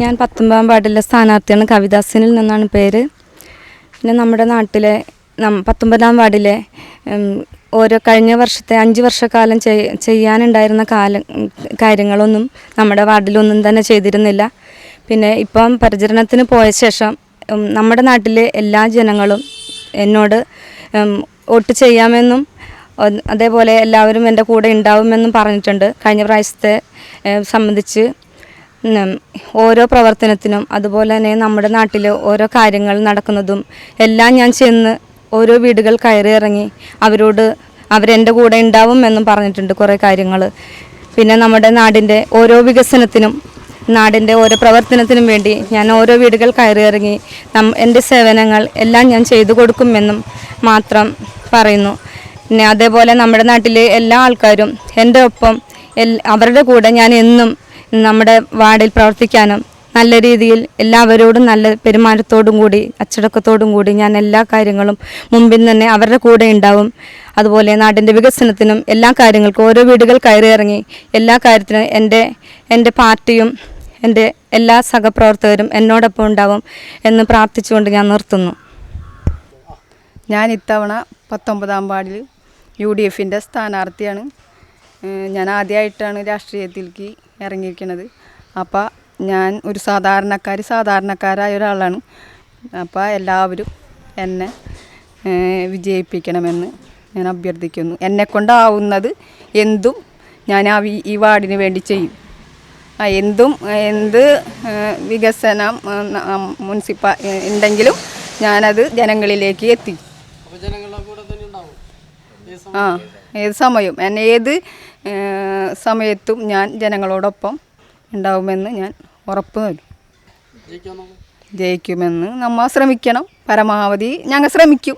Speaker 7: ഞാൻ 19-ാം വാർഡിലെ സ്ഥാനാർത്ഥിയാണ്. കവിതാസിനിൽ നിന്നാണ് പേര്. പിന്നെ നമ്മുടെ നാട്ടിലെ 19-ാം വാർഡിലെ ഓരോ കഴിഞ്ഞ വർഷത്തെ 5 വർഷക്കാലം ചെയ്യാനുണ്ടായിരുന്ന കാര്യങ്ങളൊന്നും നമ്മുടെ വാർഡിലൊന്നും തന്നെ ചെയ്തിരുന്നില്ല. പിന്നെ ഇപ്പം പരിചരണത്തിന് പോയ ശേഷം നമ്മുടെ നാട്ടിലെ എല്ലാ ജനങ്ങളും എന്നോട് വോട്ട് ചെയ്യാമെന്നും അതേപോലെ എല്ലാവരും എൻ്റെ കൂടെ ഉണ്ടാവുമെന്നും പറഞ്ഞിട്ടുണ്ട്. കഴിഞ്ഞ പ്രാവശ്യത്തെ സംബന്ധിച്ച് ഓരോ പ്രവർത്തനത്തിനും അതുപോലെ തന്നെ നമ്മുടെ നാട്ടിൽ ഓരോ കാര്യങ്ങൾ നടക്കുന്നതും എല്ലാം ഞാൻ ചെന്ന് ഓരോ വീടുകൾ കയറി ഇറങ്ങി അവരെൻ്റെ കൂടെ ഉണ്ടാവുമെന്നും പറഞ്ഞിട്ടുണ്ട് കുറേ കാര്യങ്ങൾ. പിന്നെ നമ്മുടെ നാടിൻ്റെ ഓരോ വികസനത്തിനും നാടിൻ്റെ ഓരോ പ്രവർത്തനത്തിനും വേണ്ടി ഞാൻ ഓരോ വീടുകൾ കയറി ഇറങ്ങി എൻ്റെ സേവനങ്ങൾ എല്ലാം ഞാൻ ചെയ്തു കൊടുക്കുമെന്നും മാത്രം പറയുന്നു. പിന്നെ അതേപോലെ നമ്മുടെ നാട്ടിലെ എല്ലാ ആൾക്കാരും എൻ്റെ ഒപ്പം അവരുടെ കൂടെ ഞാൻ എന്നും നമ്മുടെ വാർഡിൽ പ്രവർത്തിക്കാനും നല്ല രീതിയിൽ എല്ലാവരോടും നല്ല പെരുമാറ്റത്തോടും കൂടി അച്ചടക്കത്തോടും കൂടി ഞാൻ എല്ലാ കാര്യങ്ങളും മുമ്പിൽ തന്നെ അവരുടെ കൂടെ ഉണ്ടാവും. അതുപോലെ നാടിൻ്റെ വികസനത്തിനും എല്ലാ കാര്യങ്ങൾക്കും ഓരോ വീടുകൾ കയറി ഇറങ്ങി എല്ലാ കാര്യത്തിനും എൻ്റെ പാർട്ടിയും എൻ്റെ എല്ലാ സഹപ്രവർത്തകരും എന്നോടൊപ്പം ഉണ്ടാവും എന്ന് പ്രാർത്ഥിച്ചുകൊണ്ട് ഞാൻ നിർത്തുന്നു.
Speaker 8: ഞാൻ ഇത്തവണ 19-ാം വാർഡിൽ UDFൻ്റെ സ്ഥാനാർത്ഥിയാണ്. ഞാൻ ആദ്യമായിട്ടാണ് രാഷ്ട്രീയത്തിലേക്ക് ഇറങ്ങിയിരിക്കുന്നത്. അപ്പോൾ ഞാൻ ഒരു സാധാരണക്കാരായ ഒരാളാണ്. അപ്പോൾ എല്ലാവരും എന്നെ വിജയിപ്പിക്കണമെന്ന് ഞാൻ അഭ്യർത്ഥിക്കുന്നു. എന്നെക്കൊണ്ടാവുന്നത് എന്തും ഞാൻ ഈ വാർഡിന് വേണ്ടി ചെയ്യും. എന്ത് വികസനം ഉണ്ടെങ്കിലും ഞാനത് ജനങ്ങളിലേക്ക് എത്തിക്കും. ഏത് സമയത്തും ഞാൻ ജനങ്ങളോടൊപ്പം ഉണ്ടാവുമെന്ന് ഞാൻ ഉറപ്പ് നൽകും. ജയിക്കുമെന്ന് നമ്മൾ ശ്രമിക്കണം. പരമാവധി ഞങ്ങൾ ശ്രമിക്കും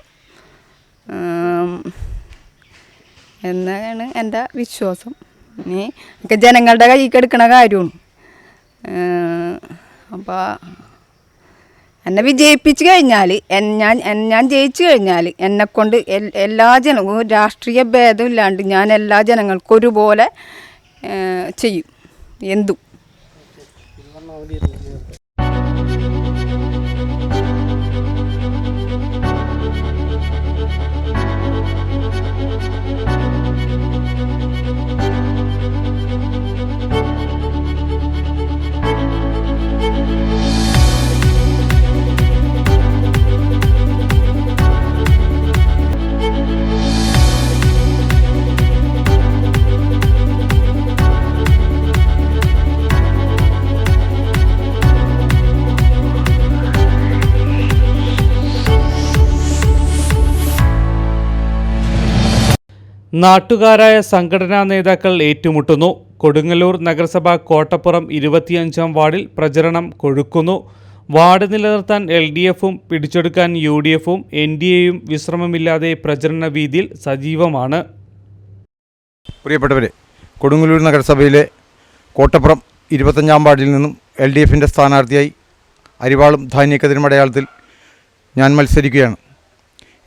Speaker 8: എന്നാണ് എൻ്റെ വിശ്വാസം. ഇനി ഒക്കെ ജനങ്ങളുടെ കൈക്ക് എടുക്കണ കാര്യമാണ്. അപ്പോൾ എന്നെ വിജയിപ്പിച്ച് കഴിഞ്ഞാൽ ഞാൻ ജയിച്ചു കഴിഞ്ഞാൽ എന്നെക്കൊണ്ട് എല്ലാ ജനവും രാഷ്ട്രീയ ഭേദമില്ലാണ്ട് ഞാൻ എല്ലാ ജനങ്ങൾക്കും ഒരുപോലെ ചെയ്യും എന്തും.
Speaker 2: നാട്ടുകാരായ സംഘടനാ നേതാക്കൾ ഏറ്റുമുട്ടുന്നു. കൊടുങ്ങല്ലൂർ നഗരസഭ കോട്ടപ്പുറം 25-ാം വാർഡിൽ പ്രചരണം കൊഴുക്കുന്നു. വാർഡ് നിലനിർത്താൻ LDFും പിടിച്ചെടുക്കാൻ UDFും NDAയും വിശ്രമമില്ലാതെ പ്രചരണ വീതിയിൽ സജീവമാണ്.
Speaker 5: പ്രിയപ്പെട്ടവരെ, കൊടുങ്ങല്ലൂർ നഗരസഭയിലെ കോട്ടപ്പുറം 25-ാം വാർഡിൽ നിന്നും LDFൻ്റെ സ്ഥാനാർത്ഥിയായി അരിവാളും ധാന്യക്കതിരും അടയാളത്തിൽ ഞാൻ മത്സരിക്കുകയാണ്.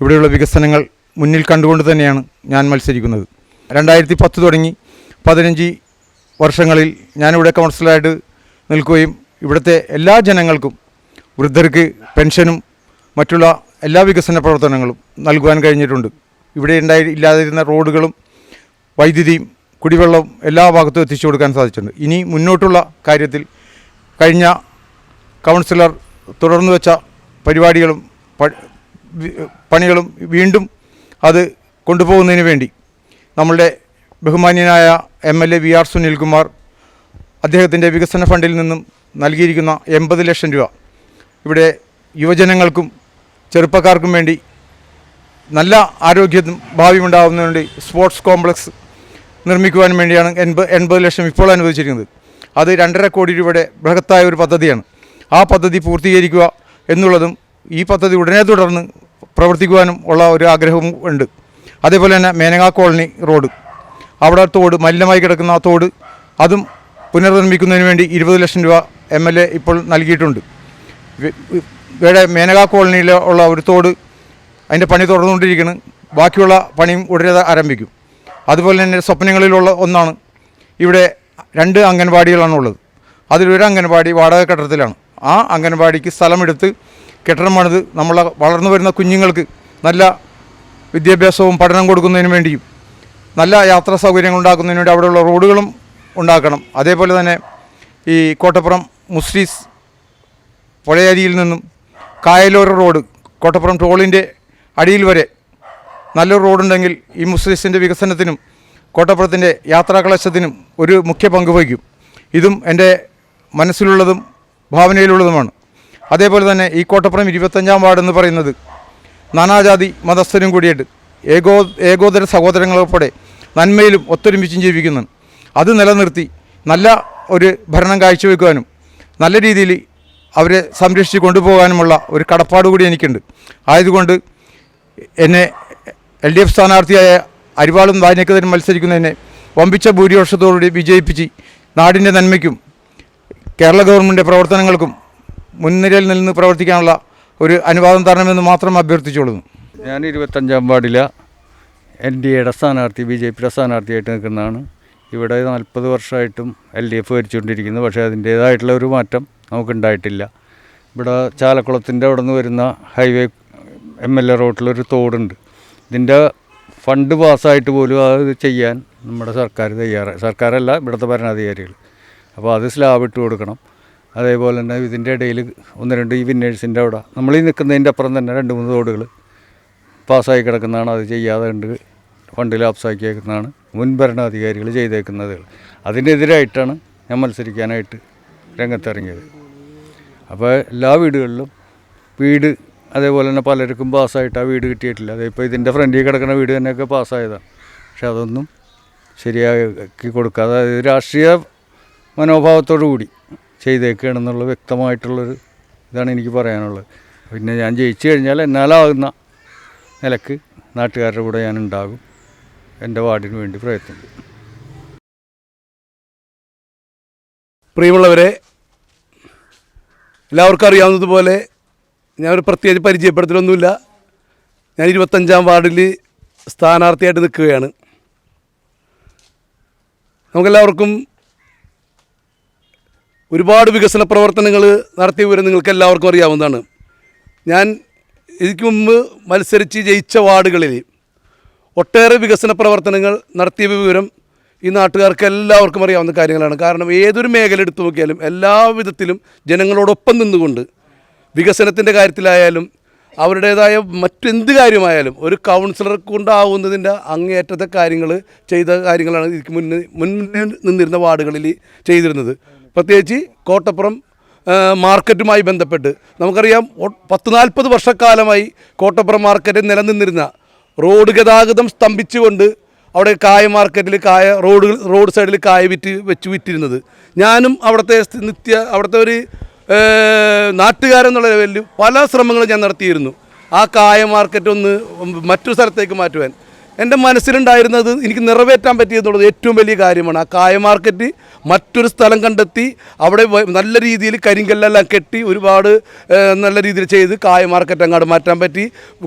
Speaker 5: ഇവിടെയുള്ള വികസനങ്ങൾ മുന്നിൽ കണ്ടുകൊണ്ട് തന്നെയാണ് ഞാൻ മത്സരിക്കുന്നത്. 2010 തുടങ്ങി 15 വർഷങ്ങളിൽ ഞാനിവിടെ കൗൺസിലറായിട്ട് നിൽക്കുകയും ഇവിടുത്തെ എല്ലാ ജനങ്ങൾക്കും വൃദ്ധർക്ക് പെൻഷനും മറ്റുള്ള എല്ലാ വികസന പ്രവർത്തനങ്ങളും നൽകുവാൻ കഴിഞ്ഞിട്ടുണ്ട്. ഇവിടെ ഇല്ലാതിരുന്ന റോഡുകളും വൈദ്യുതിയും കുടിവെള്ളം എല്ലാ ഭാഗത്തും എത്തിച്ചു കൊടുക്കാൻ സാധിച്ചിട്ടുണ്ട്. ഇനി മുന്നോട്ടുള്ള കാര്യത്തിൽ കഴിഞ്ഞ കൗൺസിലർ തുടർന്നു വെച്ച പരിപാടികളും പണികളും വീണ്ടും അത് കൊണ്ടുപോകുന്നതിന് വേണ്ടി നമ്മളുടെ ബഹുമാന്യനായ MLA VR സുനിൽകുമാർ അദ്ദേഹത്തിൻ്റെ വികസന ഫണ്ടിൽ നിന്നും നൽകിയിരിക്കുന്ന 80 ലക്ഷം രൂപ ഇവിടെ യുവജനങ്ങൾക്കും ചെറുപ്പക്കാർക്കും വേണ്ടി നല്ല ആരോഗ്യവും ഭാവിയുണ്ടാകുന്നതിന് വേണ്ടി സ്പോർട്സ് കോംപ്ലക്സ് നിർമ്മിക്കുവാൻ വേണ്ടിയാണ് 80 ലക്ഷം ഇപ്പോൾ അനുവദിച്ചിരിക്കുന്നത്. അത് 2.5 കോടി രൂപയുടെ ബൃഹത്തായ ഒരു പദ്ധതിയാണ്. ആ പദ്ധതി പൂർത്തീകരിക്കുക എന്നുള്ളതും ഈ പദ്ധതി ഉടനെ തുടർന്ന് പ്രവർത്തിക്കുവാനും ഉള്ള ഒരു ആഗ്രഹവും ഉണ്ട്. അതേപോലെ തന്നെ മേനകാ കോളനി റോഡ്, അവിടെ തോട് മലിനമായി കിടക്കുന്ന ആ തോട് അതും പുനർനിർമ്മിക്കുന്നതിന് വേണ്ടി 20 ലക്ഷം രൂപ MLA ഇപ്പോൾ നൽകിയിട്ടുണ്ട്. ഇവിടെ മേനകാ കോളനിയിൽ ഉള്ള ഒരു തോട് അതിൻ്റെ പണി തുടർന്നുകൊണ്ടിരിക്കുന്നു. ബാക്കിയുള്ള പണിയും ഉടനെ ആരംഭിക്കും. അതുപോലെ തന്നെ സ്വപ്നങ്ങളിലുള്ള ഒന്നാണ് ഇവിടെ 2 അംഗൻവാടികളാണുള്ളത്. അതിലൊരു അംഗൻവാടി വാടക കെട്ടിടത്തിലാണ്. ആ അംഗൻവാടിക്ക് സ്ഥലമെടുത്ത് കെട്ടിടം പണിത് നമ്മളെ വളർന്നു വരുന്ന കുഞ്ഞുങ്ങൾക്ക് നല്ല വിദ്യാഭ്യാസവും പഠനം കൊടുക്കുന്നതിന് വേണ്ടിയും നല്ല യാത്രാ സൗകര്യങ്ങൾ ഉണ്ടാക്കുന്നതിന് വേണ്ടി അവിടെയുള്ള റോഡുകളും ഉണ്ടാക്കണം. അതേപോലെ തന്നെ ഈ കോട്ടപ്പുറം മുസ്ലിസ് പുഴയരിയിൽ നിന്നും കായലോര റോഡ് കോട്ടപ്പുറം ടോളിൻ്റെ അടിയിൽ വരെ നല്ലൊരു റോഡുണ്ടെങ്കിൽ ഈ മുസ്ലിസിൻ്റെ വികസനത്തിനും കോട്ടപ്പുറത്തിൻ്റെ യാത്രാക്ലേശത്തിനും ഒരു മുഖ്യ പങ്ക് വഹിക്കും. ഇതും എൻ്റെ മനസ്സിലുള്ളതും ഭാവനയിലുള്ളതുമാണ്. അതേപോലെ തന്നെ ഈ കോട്ടപ്പുറം 25-ാം വാർഡ് എന്ന് പറയുന്നത് നാനാജാതി മതസ്ഥരും കൂടിയിട്ട് ഏകോദര സഹോദരങ്ങളുൾപ്പെടെ നന്മയിലും ഒത്തൊരുമിച്ചും ജീവിക്കുന്നതാണ്. അത് നിലനിർത്തി നല്ല ഒരു ഭരണം കാഴ്ചവെക്കുവാനും നല്ല രീതിയിൽ അവരെ സംരക്ഷിച്ച് കൊണ്ടുപോകാനുമുള്ള ഒരു കടപ്പാട് കൂടി എനിക്കുണ്ട്. ആയതുകൊണ്ട് എന്നെ LDF സ്ഥാനാർത്ഥിയായ അരിവാളും വായനക്കെതിരെ മത്സരിക്കുന്നതിനെ വമ്പിച്ച ഭൂരിപക്ഷത്തോടുകൂടി വിജയിപ്പിച്ച് നാടിൻ്റെ നന്മയ്ക്കും കേരള ഗവൺമെൻറ് പ്രവർത്തനങ്ങൾക്കും മുൻനിരയിൽ നിന്ന് പ്രവർത്തിക്കാനുള്ള ഒരു അനുവാദം തരണമെന്ന് മാത്രം അഭ്യർത്ഥിച്ചുകൊള്ളുന്നു.
Speaker 9: ഞാൻ 25-ാം വാർഡിലെ NDAയുടെ സ്ഥാനാർത്ഥി BJPയുടെ സ്ഥാനാർത്ഥിയായിട്ട് നിൽക്കുന്നതാണ്. ഇവിടെ 40 വർഷമായിട്ടും LDF ഭരിച്ചുകൊണ്ടിരിക്കുന്നു. പക്ഷേ അതിൻ്റേതായിട്ടുള്ള ഒരു മാറ്റം നമുക്കുണ്ടായിട്ടില്ല. ഇവിടെ ചാലക്കുളത്തിൻ്റെ അവിടെ നിന്ന് വരുന്ന ഹൈവേ MLA റോഡിലൊരു തോടുണ്ട്. ഇതിൻ്റെ ഫണ്ട് പാസ്സായിട്ട് പോലും അത് ചെയ്യാൻ നമ്മുടെ സർക്കാരല്ല ഇവിടുത്തെ ഭരണാധികാരികൾ. അപ്പോൾ അത് സ്ലാബ് ഇട്ട് കൊടുക്കണം. അതേപോലെ തന്നെ ഇതിൻ്റെ ഇടയിൽ 1-2 ഈ വിന്നേഴ്സിൻ്റെ അവിടെ നമ്മൾ ഈ നിൽക്കുന്നതിൻ്റെ അപ്പുറം തന്നെ 2-3 തോടുകൾ പാസ്സായി കിടക്കുന്നതാണ്. അത് ചെയ്യാതെ ഉണ്ട് ഫണ്ട് ലാപ്സാക്കിയേക്കുന്നതാണ് മുൻ ഭരണാധികാരികൾ ചെയ്തേക്കുന്നത്. അതിനെതിരായിട്ടാണ് ഞാൻ മത്സരിക്കാനായിട്ട് രംഗത്തിറങ്ങിയത്. അപ്പോൾ എല്ലാ വീടുകളിലും വീട് അതേപോലെ തന്നെ പലർക്കും പാസ്സായിട്ട് ആ വീട് കിട്ടിയിട്ടില്ല. അതിപ്പോൾ ഇതിൻ്റെ ഫ്രണ്ടിൽ കിടക്കുന്ന വീട് തന്നെയൊക്കെ പാസ്സായതാണ്. പക്ഷെ അതൊന്നും ശരിയാക്കി കൊടുക്കാതെ അതായത് രാഷ്ട്രീയ മനോഭാവത്തോടു കൂടി ചെയ്തേക്കുകയാണെന്നുള്ള വ്യക്തമായിട്ടുള്ളൊരു ഇതാണ് എനിക്ക് പറയാനുള്ളത്. പിന്നെ ഞാൻ ജയിച്ചു കഴിഞ്ഞാൽ എന്നാലാകുന്ന നിലക്ക് നാട്ടുകാരുടെ കൂടെ ഞാൻ ഉണ്ടാകും. എൻ്റെ വാർഡിന് വേണ്ടി പ്രയത്നിക്കും.
Speaker 10: പ്രിയമുള്ളവരെ, എല്ലാവർക്കും അറിയാവുന്നതുപോലെ ഞാൻ ഒരു പ്രത്യേകിച്ച് പരിചയപ്പെടുത്തലൊന്നുമില്ല. ഞാൻ 25-ാം വാർഡിൽ സ്ഥാനാർത്ഥിയായിട്ട് നിൽക്കുകയാണ്. നമുക്കെല്ലാവർക്കും ഒരുപാട് വികസന പ്രവർത്തനങ്ങൾ നടത്തിയ വിവരം നിങ്ങൾക്ക് എല്ലാവർക്കും അറിയാവുന്നതാണ്. ഞാൻ ഇതിക്ക് മുമ്പ് മത്സരിച്ച് ജയിച്ച വാർഡുകളിൽ ഒട്ടേറെ വികസന പ്രവർത്തനങ്ങൾ നടത്തിയ വിവരം ഈ നാട്ടുകാർക്ക് എല്ലാവർക്കും അറിയാവുന്ന കാര്യങ്ങളാണ്. കാരണം ഏതൊരു മേഖല എടുത്തു നോക്കിയാലും എല്ലാ വിധത്തിലും ജനങ്ങളോടൊപ്പം നിന്നുകൊണ്ട് വികസനത്തിൻ്റെ കാര്യത്തിലായാലും അവരുടേതായ മറ്റെന്ത് കാര്യമായാലും ഒരു കൗൺസിലർക്ക് കൊണ്ടാവുന്നതിൻ്റെ അങ്ങേയറ്റത്തെ കാര്യങ്ങൾ ചെയ്ത കാര്യങ്ങളാണ് ഇതിക്ക് മുന്നിൽ നിന്നിരുന്ന വാർഡുകളിൽ ചെയ്തിരുന്നത്. പ്രത്യേകിച്ച് കോട്ടപ്പുറം മാർക്കറ്റുമായി ബന്ധപ്പെട്ട് നമുക്കറിയാം 40-40 വർഷക്കാലമായി കോട്ടപ്പുറം മാർക്കറ്റിൽ നിലനിന്നിരുന്ന റോഡ് ഗതാഗതം സ്തംഭിച്ചുകൊണ്ട് അവിടെ കായ മാർക്കറ്റിൽ റോഡ് സൈഡിൽ കായ വിറ്റിരുന്നത്. ഞാനും അവിടുത്തെ ഒരു നാട്ടുകാരെന്നുള്ള ലെവലിൽ പല ശ്രമങ്ങളും ഞാൻ നടത്തിയിരുന്നു. ആ കായ മാർക്കറ്റ് ഒന്ന് മറ്റൊരു സ്ഥലത്തേക്ക് മാറ്റുവാൻ എൻ്റെ മനസ്സിലുണ്ടായിരുന്നത് എനിക്ക് നിറവേറ്റാൻ പറ്റിയെന്നുള്ളത് ഏറ്റവും വലിയ കാര്യമാണ്. ആ കായ മാർക്കറ്റ് മറ്റൊരു സ്ഥലം കണ്ടെത്തി അവിടെ നല്ല രീതിയിൽ കരിങ്കല്ലെല്ലാം കെട്ടി ഒരുപാട് നല്ല രീതിയിൽ ചെയ്ത് കായ മാർക്കറ്റ് അങ്ങോട്ട് മാറ്റാൻ പറ്റി.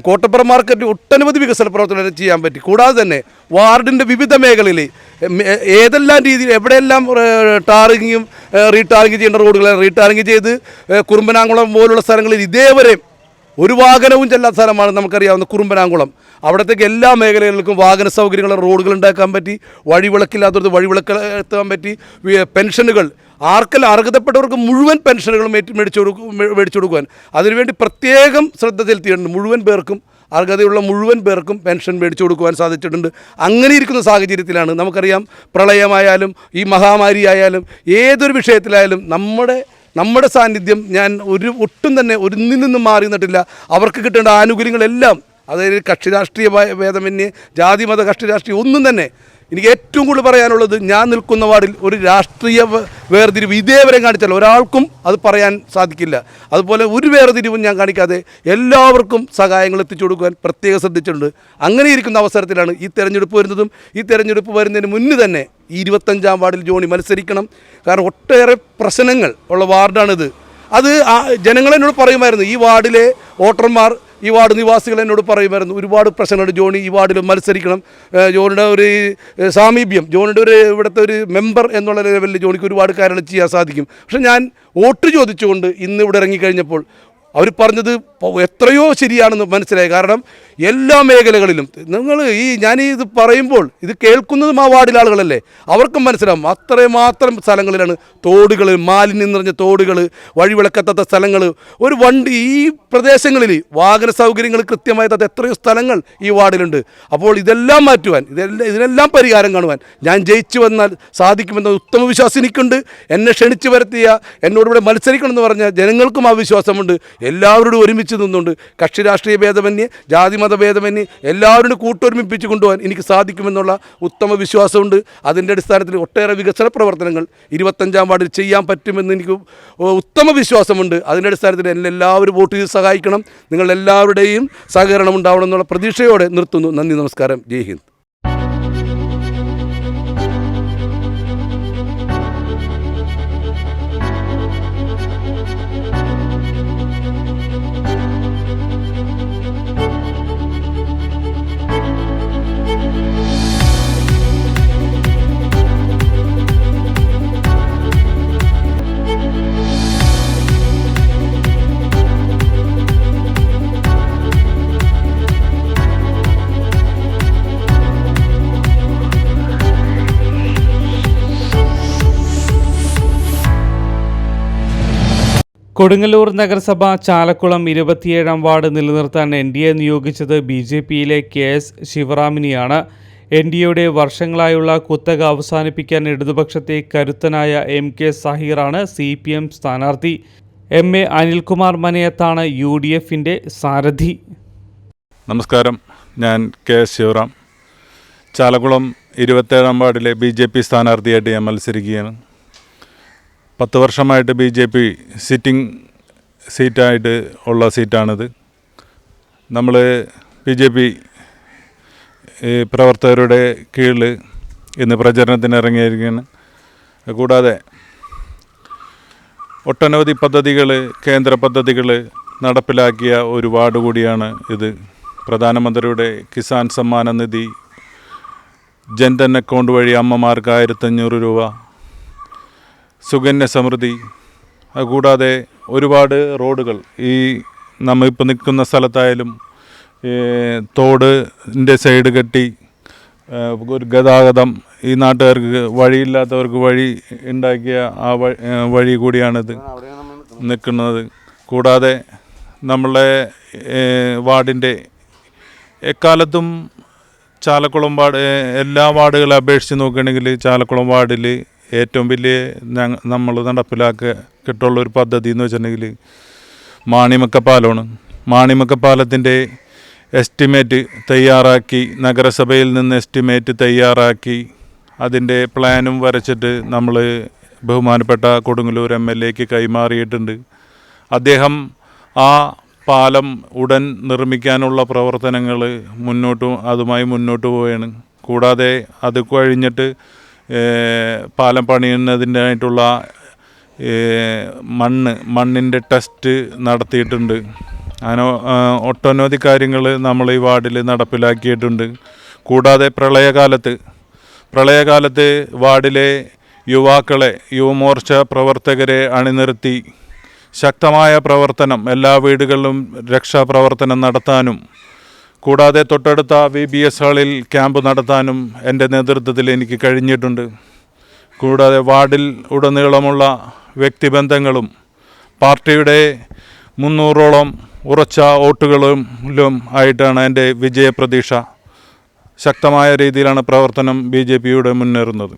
Speaker 10: കോട്ടപ്പുറം മാർക്കറ്റ് ഒട്ടനവധി വികസന പ്രവർത്തനങ്ങൾ ചെയ്യാൻ പറ്റി. കൂടാതെ തന്നെ വാർഡിൻ്റെ വിവിധ മേഖലയിൽ ഏതെല്ലാം രീതിയിൽ എവിടെയെല്ലാം ടാറിങ്ങും റീടാറിങ് ചെയ്യേണ്ട റോഡുകൾ റീടാറിങ് ചെയ്ത് കുറുമ്പനാകുളം പോലുള്ള സ്ഥലങ്ങളിൽ ഇതേവരെ ഒരു വാഹനവും ചെല്ലാത്ത സ്ഥലമാണ് നമുക്കറിയാവുന്ന കുറുമ്പനാംകുളം. അവിടത്തേക്ക് എല്ലാ മേഖലകൾക്കും വാഹന സൗകര്യങ്ങളും റോഡുകൾ ഉണ്ടാക്കാൻ പറ്റി, വഴിവിളക്കില്ലാത്തവർക്ക് വഴിവിളക്ക് എത്താൻ പറ്റി, പെൻഷനുകൾ ആർക്കെല്ലാം അർഹതപ്പെട്ടവർക്ക് മുഴുവൻ പെൻഷനുകളും മേടിച്ചു കൊടുക്കുവാൻ അതിനുവേണ്ടി പ്രത്യേകം ശ്രദ്ധ ചെലുത്തിയിട്ടുണ്ട്. മുഴുവൻ പേർക്കും അർഹതയുള്ള മുഴുവൻ പേർക്കും പെൻഷൻ മേടിച്ചു കൊടുക്കുവാൻ സാധിച്ചിട്ടുണ്ട്. അങ്ങനെ ഇരിക്കുന്ന സാഹചര്യത്തിലാണ് നമുക്കറിയാം പ്രളയമായാലും ഈ മഹാമാരി ആയാലും ഏതൊരു വിഷയത്തിലായാലും നമ്മുടെ സാന്നിധ്യം ഞാൻ ഒട്ടും തന്നെ ഒന്നിൽ നിന്നും മാറി നിന്നിട്ടില്ല. അവർക്ക് കിട്ടേണ്ട ആനുകൂല്യങ്ങളെല്ലാം, അതായത് കക്ഷി രാഷ്ട്രീയ ഭേദമന്യേ ജാതി മത കക്ഷി രാഷ്ട്രീയം ഒന്നും തന്നെ, എനിക്ക് ഏറ്റവും കൂടുതൽ പറയാനുള്ളത് ഞാൻ നിൽക്കുന്ന വാർഡിൽ ഒരു രാഷ്ട്രീയ വേർതിരിവ് ഇതേവരെ കാണിച്ചാൽ ഒരാൾക്കും അത് പറയാൻ സാധിക്കില്ല. അതുപോലെ ഒരു വേർതിരിവും ഞാൻ കാണിക്കാതെ എല്ലാവർക്കും സഹായങ്ങൾ എത്തിച്ചു കൊടുക്കുവാൻ പ്രത്യേകം ശ്രദ്ധിച്ചിട്ടുണ്ട്. അങ്ങനെ ഇരിക്കുന്ന അവസരത്തിലാണ് ഈ തെരഞ്ഞെടുപ്പ് വരുന്നതും ഈ തെരഞ്ഞെടുപ്പ് വരുന്നതിന് മുന്നേ തന്നെ ഈ 25-ാം വാർഡിൽ ജോണി മത്സരിക്കണം. കാരണം ഒട്ടേറെ പ്രശ്നങ്ങൾ ഉള്ള വാർഡാണിത്. അത് ജനങ്ങളെന്നോട് പറയുമായിരുന്നു, ഈ വാർഡിലെ വോട്ടർമാർ, ഈ വാർഡ് നിവാസികൾ എന്നോട് പറയുമായിരുന്നു, ഒരുപാട് പ്രശ്നങ്ങളുണ്ട് ജോണി ഈ വാർഡിൽ മത്സരിക്കണം, ജോണിയുടെ ഒരു സാമീപ്യം, ജോണിയുടെ ഒരു ഇവിടുത്തെ ഒരു മെമ്പർ എന്നുള്ള ലെവലിൽ ജോണിക്ക് ഒരുപാട് കാര്യങ്ങൾ ചെയ്യാൻ സാധിക്കും. പക്ഷെ ഞാൻ വോട്ട് ചോദിച്ചുകൊണ്ട് ഇന്ന് ഇവിടെ ഇറങ്ങിക്കഴിഞ്ഞപ്പോൾ അവർ പറഞ്ഞത് എത്രയോ ശരിയാണെന്ന് മനസ്സിലായി. കാരണം എല്ലാ മേഖലകളിലും ഞാനിത് പറയുമ്പോൾ ഇത് കേൾക്കുന്നതും ആ വാർഡിലെ ആളുകളല്ലേ, അവർക്കും മനസ്സിലാവും അത്രമാത്രം സ്ഥലങ്ങളിലാണ് തോടുകൾ, മാലിന്യം നിറഞ്ഞ തോടുകൾ, വഴിവിളക്കെത്താത്ത സ്ഥലങ്ങൾ, ഒരു വണ്ടി ഈ പ്രദേശങ്ങളിൽ വാഹന സൗകര്യങ്ങൾ കൃത്യമായത് എത്രയോ സ്ഥലങ്ങൾ ഈ വാർഡിലുണ്ട്. അപ്പോൾ ഇതെല്ലാം മാറ്റുവാൻ, ഇതിനെല്ലാം പരിഹാരം കാണുവാൻ ഞാൻ ജയിച്ചു വന്നാൽ സാധിക്കുമെന്ന ഉത്തമ വിശ്വാസം എനിക്കുണ്ട്. എന്നെ ക്ഷണിച്ചു വരുത്തിയ, എന്നോടിവിടെ മത്സരിക്കണമെന്ന് പറഞ്ഞ ജനങ്ങൾക്കും ആ വിശ്വാസമുണ്ട്. എല്ലാവരോടും ഒരുമിച്ച് നിന്നുകൊണ്ട് കക്ഷി രാഷ്ട്രീയ ഭേദമന്യേ ജാതി മത ഭേദമന്യേ എല്ലാവരോടും കൂട്ടൊരുമിപ്പിച്ച് കൊണ്ടുപോകാൻ എനിക്ക് സാധിക്കുമെന്നുള്ള ഉത്തമ വിശ്വാസമുണ്ട്. അതിൻ്റെ അടിസ്ഥാനത്തിൽ ഒട്ടേറെ വികസന പ്രവർത്തനങ്ങൾ 25-ാം വാർഡിൽ ചെയ്യാൻ പറ്റുമെന്ന് എനിക്ക് ഉത്തമ വിശ്വാസമുണ്ട്. അതിൻ്റെ അടിസ്ഥാനത്തിൽ എന്നെ എല്ലാവരും വോട്ട് ചെയ്ത് സഹായിക്കണം. നിങ്ങളെല്ലാവരുടെയും സഹകരണം ഉണ്ടാവണം എന്നുള്ള പ്രതീക്ഷയോടെ നിർത്തുന്നു. നന്ദി, നമസ്കാരം, ജയ് ഹിന്ദ്.
Speaker 2: കൊടുങ്ങല്ലൂർ നഗരസഭ ചാലക്കുളം 27-ാം വാർഡ് നിലനിർത്താൻ NDA നിയോഗിച്ചത് BJPയിലെ KS ശിവറാമിനെയാണ്. NDAയുടെ വർഷങ്ങളായുള്ള കുത്തക അവസാനിപ്പിക്കാൻ ഇടതുപക്ഷത്തെ കരുത്തനായ MK സഹീറാണ് CPM സ്ഥാനാർത്ഥി. MA അനിൽകുമാർ മനയത്താണ് UDFിൻ്റെ സാരഥി.
Speaker 11: നമസ്കാരം, ഞാൻ KS ശിവറാം. ചാലക്കുളം 27-ാം വാർഡിലെ BJP സ്ഥാനാർത്ഥിയായിട്ട് ഞാൻ മത്സരിക്കുകയാണ്. 10 വർഷമായിട്ട് BJP സിറ്റിംഗ് സീറ്റായിട്ട് ഉള്ള സീറ്റാണിത്. നമ്മൾ BJP പ്രവർത്തകരുടെ കീഴിൽ ഇന്ന് പ്രചരണത്തിന് ഇറങ്ങിയിരിക്കുകയാണ്. കൂടാതെ ഒട്ടനവധി പദ്ധതികൾ, കേന്ദ്ര പദ്ധതികൾ നടപ്പിലാക്കിയ ഒരു വാർഡ് കൂടിയാണ് ഇത്. പ്രധാനമന്ത്രിയുടെ കിസാൻ സമ്മാന നിധി, ജൻധൻ അക്കൗണ്ട് വഴി അമ്മമാർക്ക് 1500 രൂപ, സുകന്യ സമൃദ്ധി, അതുകൂടാതെ ഒരുപാട് റോഡുകൾ ഈ നമ്മളിപ്പോൾ നിൽക്കുന്ന സ്ഥലത്തായാലും തോടിൻ്റെ സൈഡ് കെട്ടി ഒരു ഗതാഗതം, ഈ നാട്ടുകാർക്ക് വഴിയില്ലാത്തവർക്ക് വഴി ഉണ്ടാക്കിയ ആ വഴി കൂടിയാണിത് നിൽക്കുന്നത്. കൂടാതെ നമ്മളെ വാർഡിൻ്റെ എക്കാലത്തും ചാലക്കുളം വാർഡ് എല്ലാ വാർഡുകളെ അപേക്ഷിച്ച് നോക്കുകയാണെങ്കിൽ ചാലക്കുളം വാർഡിൽ ഏറ്റവും വലിയ നമ്മൾ നടപ്പിലാക്കിയിട്ടുള്ളൊരു പദ്ധതി എന്ന് വെച്ചിട്ടുണ്ടെങ്കിൽ മാണിമക്കപ്പാലമാണ്. മാണിമക്കപ്പാലത്തിൻ്റെ എസ്റ്റിമേറ്റ് തയ്യാറാക്കി, നഗരസഭയിൽ നിന്ന് എസ്റ്റിമേറ്റ് തയ്യാറാക്കി അതിൻ്റെ പ്ലാനും വരച്ചിട്ട് നമ്മൾ ബഹുമാനപ്പെട്ട കൊടുങ്ങല്ലൂർ MLAക്ക് കൈമാറിയിട്ടുണ്ട്. അദ്ദേഹം ആ പാലം ഉടൻ നിർമ്മിക്കാനുള്ള പ്രവർത്തനങ്ങൾ അതുമായി മുന്നോട്ട് പോവുകയാണ്. കൂടാതെ അത് കഴിഞ്ഞിട്ട് പാലം പണിയുന്നതിനായിട്ടുള്ള മണ്ണിൻ്റെ ടെസ്റ്റ് നടത്തിയിട്ടുണ്ട്. അങ്ങനെ ഒട്ടനവധി കാര്യങ്ങൾ നമ്മൾ ഈ വാർഡിൽ നടപ്പിലാക്കിയിട്ടുണ്ട്. കൂടാതെ പ്രളയകാലത്ത് വാർഡിലെ യുവാക്കളെ, യുവമോർച്ച പ്രവർത്തകരെ അണിനിർത്തി ശക്തമായ പ്രവർത്തനം എല്ലാ വീടുകളിലും രക്ഷാപ്രവർത്തനം നടത്താനും കൂടാതെ തൊട്ടടുത്ത VBS ഹാളിൽ ക്യാമ്പ് നടത്താനും എൻ്റെ നേതൃത്വത്തിൽ എനിക്ക് കഴിഞ്ഞിട്ടുണ്ട്. കൂടാതെ വാർഡിൽ ഉടനീളമുള്ള വ്യക്തിബന്ധങ്ങളും പാർട്ടിയുടെ 300ഓളം ഉറച്ച വോട്ടുകളിലും ആയിട്ടാണ് എൻ്റെ വിജയപ്രതീക്ഷ. ശക്തമായ രീതിയിലാണ് പ്രവർത്തനം BJPയുടെ മുന്നേറുന്നത്.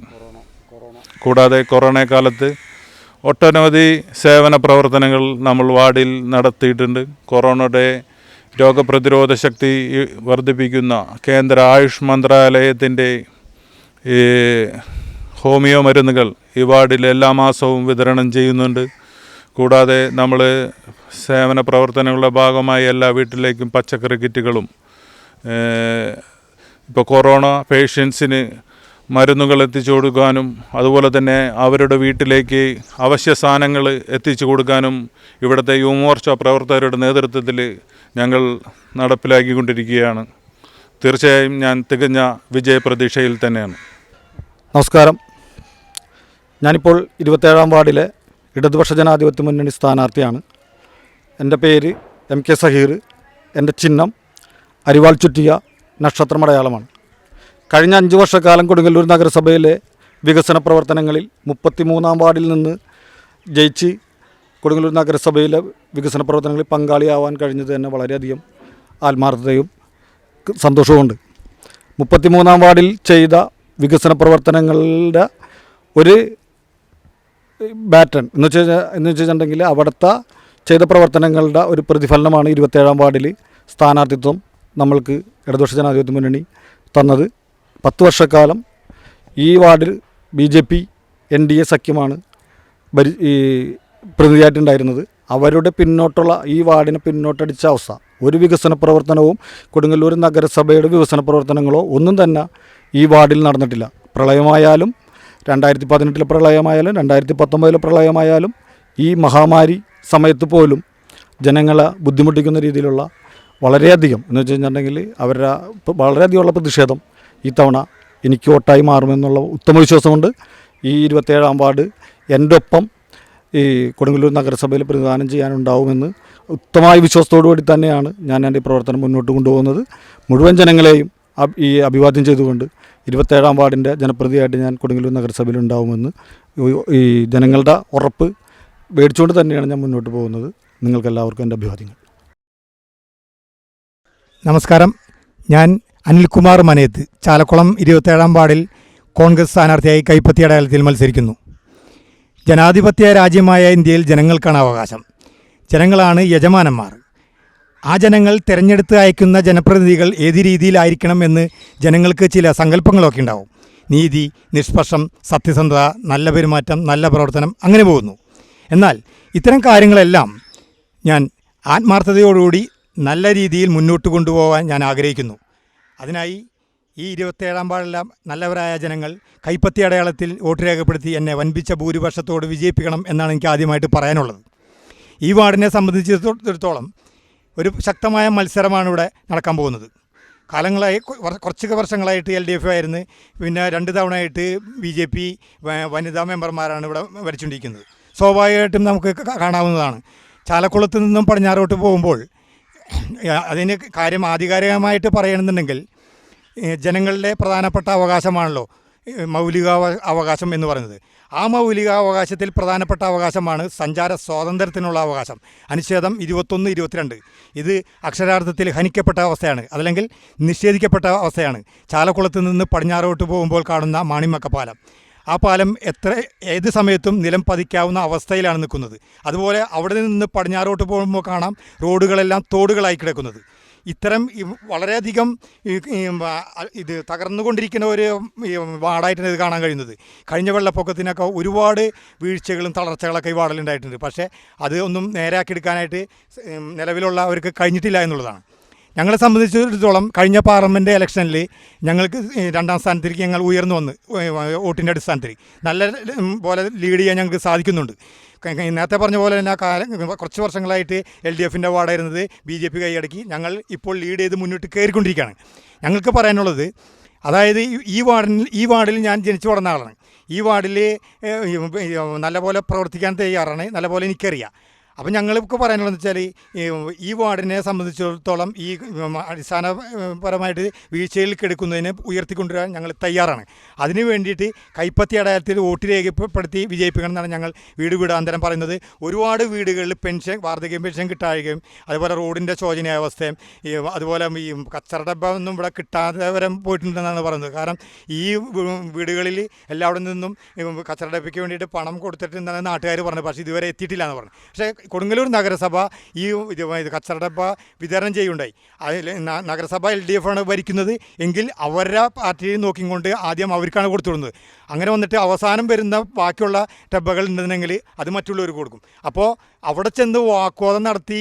Speaker 11: കൂടാതെ കൊറോണ കാലത്ത് ഒട്ടനവധി സേവന പ്രവർത്തനങ്ങൾ നമ്മൾ വാർഡിൽ നടത്തിയിട്ടുണ്ട്. കൊറോണയുടെ രോഗപ്രതിരോധ ശക്തി വർദ്ധിപ്പിക്കുന്ന കേന്ദ്ര ആയുഷ് മന്ത്രാലയത്തിൻ്റെ ഹോമിയോ മരുന്നുകൾ ഈ വാർഡിൽ എല്ലാ മാസവും വിതരണം ചെയ്യുന്നുണ്ട്. കൂടാതെ നമ്മൾ സേവന പ്രവർത്തനങ്ങളുടെ ഭാഗമായി എല്ലാ വീട്ടിലേക്കും പച്ചക്കറി കിറ്റുകളും ഇപ്പോൾ കൊറോണ പേഷ്യൻസിന് മരുന്നുകൾ എത്തിച്ചു കൊടുക്കാനും അതുപോലെ തന്നെ അവരുടെ വീട്ടിലേക്ക് അവശ്യ സാധനങ്ങൾ എത്തിച്ചു കൊടുക്കാനും ഇവിടുത്തെ യുവമോർച്ച പ്രവർത്തകരുടെ നേതൃത്വത്തിൽ ഞങ്ങൾ നടപ്പിലാക്കിക്കൊണ്ടിരിക്കുകയാണ്. തീർച്ചയായും ഞാൻ തികഞ്ഞ വിജയപ്രതീക്ഷയിൽ തന്നെയാണ്.
Speaker 5: നമസ്കാരം. ഞാനിപ്പോൾ 27-ാം വാർഡിലെ ഇടതുപക്ഷ ജനാധിപത്യ മുന്നണി സ്ഥാനാർത്ഥിയാണ്. എൻ്റെ പേര് MK സഹീർ. എൻ്റെ ചിഹ്നം അരിവാൾ ചുറ്റിയ നക്ഷത്രമടയാളമാണ്. കഴിഞ്ഞ 5 വർഷക്കാലം കൊടുങ്ങല്ലൂർ നഗരസഭയിലെ വികസന പ്രവർത്തനങ്ങളിൽ 33-ാം വാർഡിൽ നിന്ന് ജയിച്ച് കൊടുങ്ങല്ലൂർ നഗരസഭയിലെ വികസന പ്രവർത്തനങ്ങളിൽ പങ്കാളിയാവാൻ കഴിഞ്ഞത് തന്നെ വളരെയധികം ആത്മാർത്ഥതയും സന്തോഷവുമുണ്ട്. 33-ാം വാർഡിൽ ചെയ്ത വികസന പ്രവർത്തനങ്ങളുടെ ഒരു ബാറ്റൺ എന്ന് വെച്ചിട്ടുണ്ടെങ്കിൽ അവിടുത്തെ ചെയ്ത പ്രവർത്തനങ്ങളുടെ ഒരു പ്രതിഫലനമാണ് 27-ാം വാർഡിൽ സ്ഥാനാർത്ഥിത്വം നമ്മൾക്ക് ഇടതുപക്ഷ ജനാധിപത്യ മുന്നണി തന്നത്. 10 വർഷക്കാലം ഈ വാർഡിൽ BJP NDA സഖ്യമാണ് പ്രതിനിധിയായിട്ടുണ്ടായിരുന്നത്. അവരുടെ പിന്നോട്ടുള്ള ഈ വാർഡിനെ പിന്നോട്ടടിച്ച അവസ്ഥ, ഒരു വികസന പ്രവർത്തനവും കൊടുങ്ങല്ലൂർ നഗരസഭയുടെ വികസന പ്രവർത്തനങ്ങളോ ഒന്നും തന്നെ ഈ വാർഡിൽ നടന്നിട്ടില്ല. പ്രളയമായാലും 2018 പ്രളയമായാലും 2019 പ്രളയമായാലും ഈ മഹാമാരി സമയത്ത് പോലും ജനങ്ങളെ ബുദ്ധിമുട്ടിക്കുന്ന രീതിയിലുള്ള വളരെയധികം എന്ന് വെച്ച് കഴിഞ്ഞിട്ടുണ്ടെങ്കിൽ അവരുടെ വളരെയധികമുള്ള പ്രതിഷേധം ഈ തവണ എനിക്ക് വോട്ടായി മാറുമെന്നുള്ള ഉത്തമ വിശ്വാസമുണ്ട്. ഈ 27-ാം വാർഡ് എൻ്റെ ഒപ്പം ഈ കൊടുങ്ങല്ലൂർ നഗരസഭയിൽ പ്രതിദാനം ചെയ്യാനുണ്ടാവുമെന്ന് ഉത്തമമായ വിശ്വാസത്തോടു കൂടി തന്നെയാണ് ഞാൻ എൻ്റെ പ്രവർത്തനം മുന്നോട്ട് കൊണ്ടുപോകുന്നത്. മുഴുവൻ ജനങ്ങളെയും അഭിവാദ്യം ചെയ്തുകൊണ്ട് 27-ാം വാർഡിൻ്റെ ജനപ്രതിയായിട്ട് ഞാൻ കൊടുങ്ങല്ലൂർ നഗരസഭയിൽ ഉണ്ടാവുമെന്ന് ഈ ജനങ്ങളുടെ ഉറപ്പ് മേടിച്ചുകൊണ്ട് തന്നെയാണ് ഞാൻ മുന്നോട്ട് പോകുന്നത്. നിങ്ങൾക്കെല്ലാവർക്കും എൻ്റെ അഭിവാദ്യങ്ങൾ.
Speaker 12: നമസ്കാരം. ഞാൻ അനിൽകുമാർ മനേത്ത്, ചാലക്കുളം 27-ാം വാർഡിൽ കോൺഗ്രസ് സ്ഥാനാർത്ഥിയായി കൈപ്പത്തി അടയാളത്തിൽ മത്സരിക്കുന്നു. ജനാധിപത്യ രാജ്യമായ ഇന്ത്യയിൽ ജനങ്ങൾക്കാണ് അവകാശം. ജനങ്ങളാണ് യജമാനന്മാർ. ആ ജനങ്ങൾ തിരഞ്ഞെടുത്ത് അയക്കുന്ന ജനപ്രതിനിധികൾ ഏത് രീതിയിലായിരിക്കണം എന്ന് ജനങ്ങൾക്ക് ചില സങ്കല്പങ്ങളൊക്കെ ഉണ്ടാവും. നീതി, നിഷ്പക്ഷം, സത്യസന്ധത, നല്ല പെരുമാറ്റം, നല്ല പ്രവർത്തനം, അങ്ങനെ പോകുന്നു. എന്നാൽ ഇത്തരം കാര്യങ്ങളെല്ലാം ഞാൻ ആത്മാർത്ഥതയോടുകൂടി നല്ല രീതിയിൽ മുന്നോട്ട് കൊണ്ടുപോകാൻ ഞാൻ ആഗ്രഹിക്കുന്നു. അതിനായി ഈ 27-ാം വാർഡിലെ നല്ലവരായ ജനങ്ങൾ കൈപ്പത്തി അടയാളത്തിൽ വോട്ട് രേഖപ്പെടുത്തി എന്നെ വൻപിച്ച ഭൂരിപക്ഷത്തോട് വിജയിപ്പിക്കണം എന്നാണ് എനിക്ക് ആദ്യമായിട്ട് പറയാനുള്ളത്. ഈ വാർഡിനെ സംബന്ധിച്ചിടത്തോളം ഒരു ശക്തമായ മത്സരമാണ് ഇവിടെ നടക്കാൻ പോകുന്നത്. കാലങ്ങളായി കുറച്ച് വർഷങ്ങളായിട്ട് LDF ആയിരുന്നു, പിന്നെ 2 തവണയായിട്ട് BJP വനിതാ മെമ്പർമാരാണ് ഇവിടെ ഭരിച്ചുകൊണ്ടിരിക്കുന്നത്. സ്വാഭാവികമായിട്ടും നമുക്ക് കാണാവുന്നതാണ്. ചാലക്കുളത്ത് നിന്നും പടിഞ്ഞാറോട്ട് പോകുമ്പോൾ അതിന് കാര്യം ആധികാരികമായിട്ട് പറയണമെന്നുണ്ടെങ്കിൽ ജനങ്ങളുടെ പ്രധാനപ്പെട്ട അവകാശമാണല്ലോ മൗലിക അവകാശം എന്ന് പറയുന്നത്. ആ മൗലിക അവകാശത്തിൽ പ്രധാനപ്പെട്ട അവകാശമാണ് സഞ്ചാര സ്വാതന്ത്ര്യത്തിനുള്ള അവകാശം. അനുച്ഛേദം 21, 22 ഇത് അക്ഷരാർത്ഥത്തിൽ ഹനിക്കപ്പെട്ട അവസ്ഥയാണ്, അതല്ലെങ്കിൽ നിഷേധിക്കപ്പെട്ട അവസ്ഥയാണ്. ചാലക്കുളത്ത് നിന്ന് പടിഞ്ഞാറോട്ട് പോകുമ്പോൾ കാണുന്ന മാണിമക്ക പാലം, ആ പാലം ഏത് സമയത്തും നിലം പതിക്കാവുന്ന അവസ്ഥയിലാണ് നിൽക്കുന്നത്. അതുപോലെ അവിടെ നിന്ന് പടിഞ്ഞാറോട്ട് പോകുമ്പോൾ കാണാം റോഡുകളെല്ലാം തോടുകളായി കിടക്കുന്നത്. ഇത്തരം വളരെയധികം ഇത് തകർന്നുകൊണ്ടിരിക്കുന്ന ഒരു വാർഡായിട്ടാണ് ഇത് കാണാൻ കഴിയുന്നത്. കഴിഞ്ഞ വെള്ളപ്പൊക്കത്തിനൊക്കെ ഒരുപാട് വീഴ്ചകളും തളർച്ചകളൊക്കെ ഈ വാർഡിലുണ്ടായിട്ടുണ്ട്. പക്ഷേ അത് ഒന്നും നേരെയാക്കിയെടുക്കാനായിട്ട് നിലവിലുള്ളവർക്ക് കഴിഞ്ഞിട്ടില്ല എന്നുള്ളതാണ്. ഞങ്ങളെ സംബന്ധിച്ചിടത്തോളം കഴിഞ്ഞ പാർലമെൻറ്റ് ഇലക്ഷനിൽ ഞങ്ങൾക്ക് 2ാം സ്ഥാനത്തേക്ക് ഞങ്ങൾ ഉയർന്നു വന്ന് വോട്ടിൻ്റെ അടിസ്ഥാനത്തിൽ നല്ല പോലെ ലീഡ് ചെയ്യാൻ ഞങ്ങൾക്ക് സാധിക്കുന്നുണ്ട്. നേരത്തെ പറഞ്ഞ പോലെ തന്നെ കുറച്ച് വർഷങ്ങളായിട്ട് LDFൻ്റെ വാർഡായിരുന്നത് BJP കൈയടക്കി ഞങ്ങൾ ഇപ്പോൾ ലീഡ് ചെയ്ത് മുന്നോട്ട് കയറിക്കൊണ്ടിരിക്കുകയാണ്. ഞങ്ങൾക്ക് പറയാനുള്ളത്, അതായത് ഈ വാർഡിൽ ഞാൻ ജനിച്ചു വളർന്ന ആളാണ്. ഈ വാർഡിൽ നല്ലപോലെ പ്രവർത്തിക്കാൻ തയ്യാറാണ്, നല്ലപോലെ എനിക്കറിയാം. അപ്പം ഞങ്ങൾക്ക് പറയാനുള്ളതെന്ന് വെച്ചാൽ ഈ വാർഡിനെ സംബന്ധിച്ചിടത്തോളം ഈ അടിസ്ഥാനപരമായിട്ട് വീഴ്ചയിൽ കിടക്കുന്നതിന് ഉയർത്തിക്കൊണ്ടുവരാൻ ഞങ്ങൾ തയ്യാറാണ്. അതിന് വേണ്ടിയിട്ട് കൈപ്പത്തി അടയാളത്തിൽ വോട്ട് രേഖപ്പെടുത്തി വിജയിപ്പിക്കണം എന്നാണ് ഞങ്ങൾ വീട് വീടാന്തരം പറയുന്നത്. ഒരുപാട് വീടുകളിൽ പെൻഷൻ, വാർദ്ധക്യ പെൻഷൻ കിട്ടാതെയും അതുപോലെ റോഡിൻ്റെ ശോചനീയാവസ്ഥയും അതുപോലെ ഈ കച്ചറ ഡബ്ബ ഒന്നും ഇവിടെ കിട്ടാതെ വരെ പോയിട്ടുണ്ടെന്നാണ് പറയുന്നത്. കാരണം ഈ വീടുകളിൽ എല്ലാവിടെ നിന്നും കച്ചറ ഡബ്ബയ്ക്ക് വേണ്ടിയിട്ട് പണം കൊടുത്തിട്ടുണ്ടെന്നാണ് നാട്ടുകാർ പറഞ്ഞത്. പക്ഷേ ഇതുവരെ എത്തിയിട്ടില്ല എന്ന് പറഞ്ഞു. പക്ഷേ കൊടുങ്ങല്ലൂർ നഗരസഭ ഈ കച്ചറ ഡബ്ബ വിതരണം ചെയ്യുണ്ടായി. അതിൽ നഗരസഭ LDF ആണ് ഭരിക്കുന്നത് എങ്കിൽ അവരുടെ പാർട്ടിയിൽ നോക്കിക്കൊണ്ട് ആദ്യം അവർക്കാണ് കൊടുത്തുവിടുന്നത്. അങ്ങനെ വന്നിട്ട് അവസാനം വരുന്ന ബാക്കിയുള്ള ഡബ്ബകൾ ഉണ്ടെന്നുണ്ടെങ്കിൽ അത് മറ്റുള്ളവർക്ക് കൊടുക്കും. അപ്പോൾ അവിടെ ചെന്ന് വാക്വാദം നടത്തി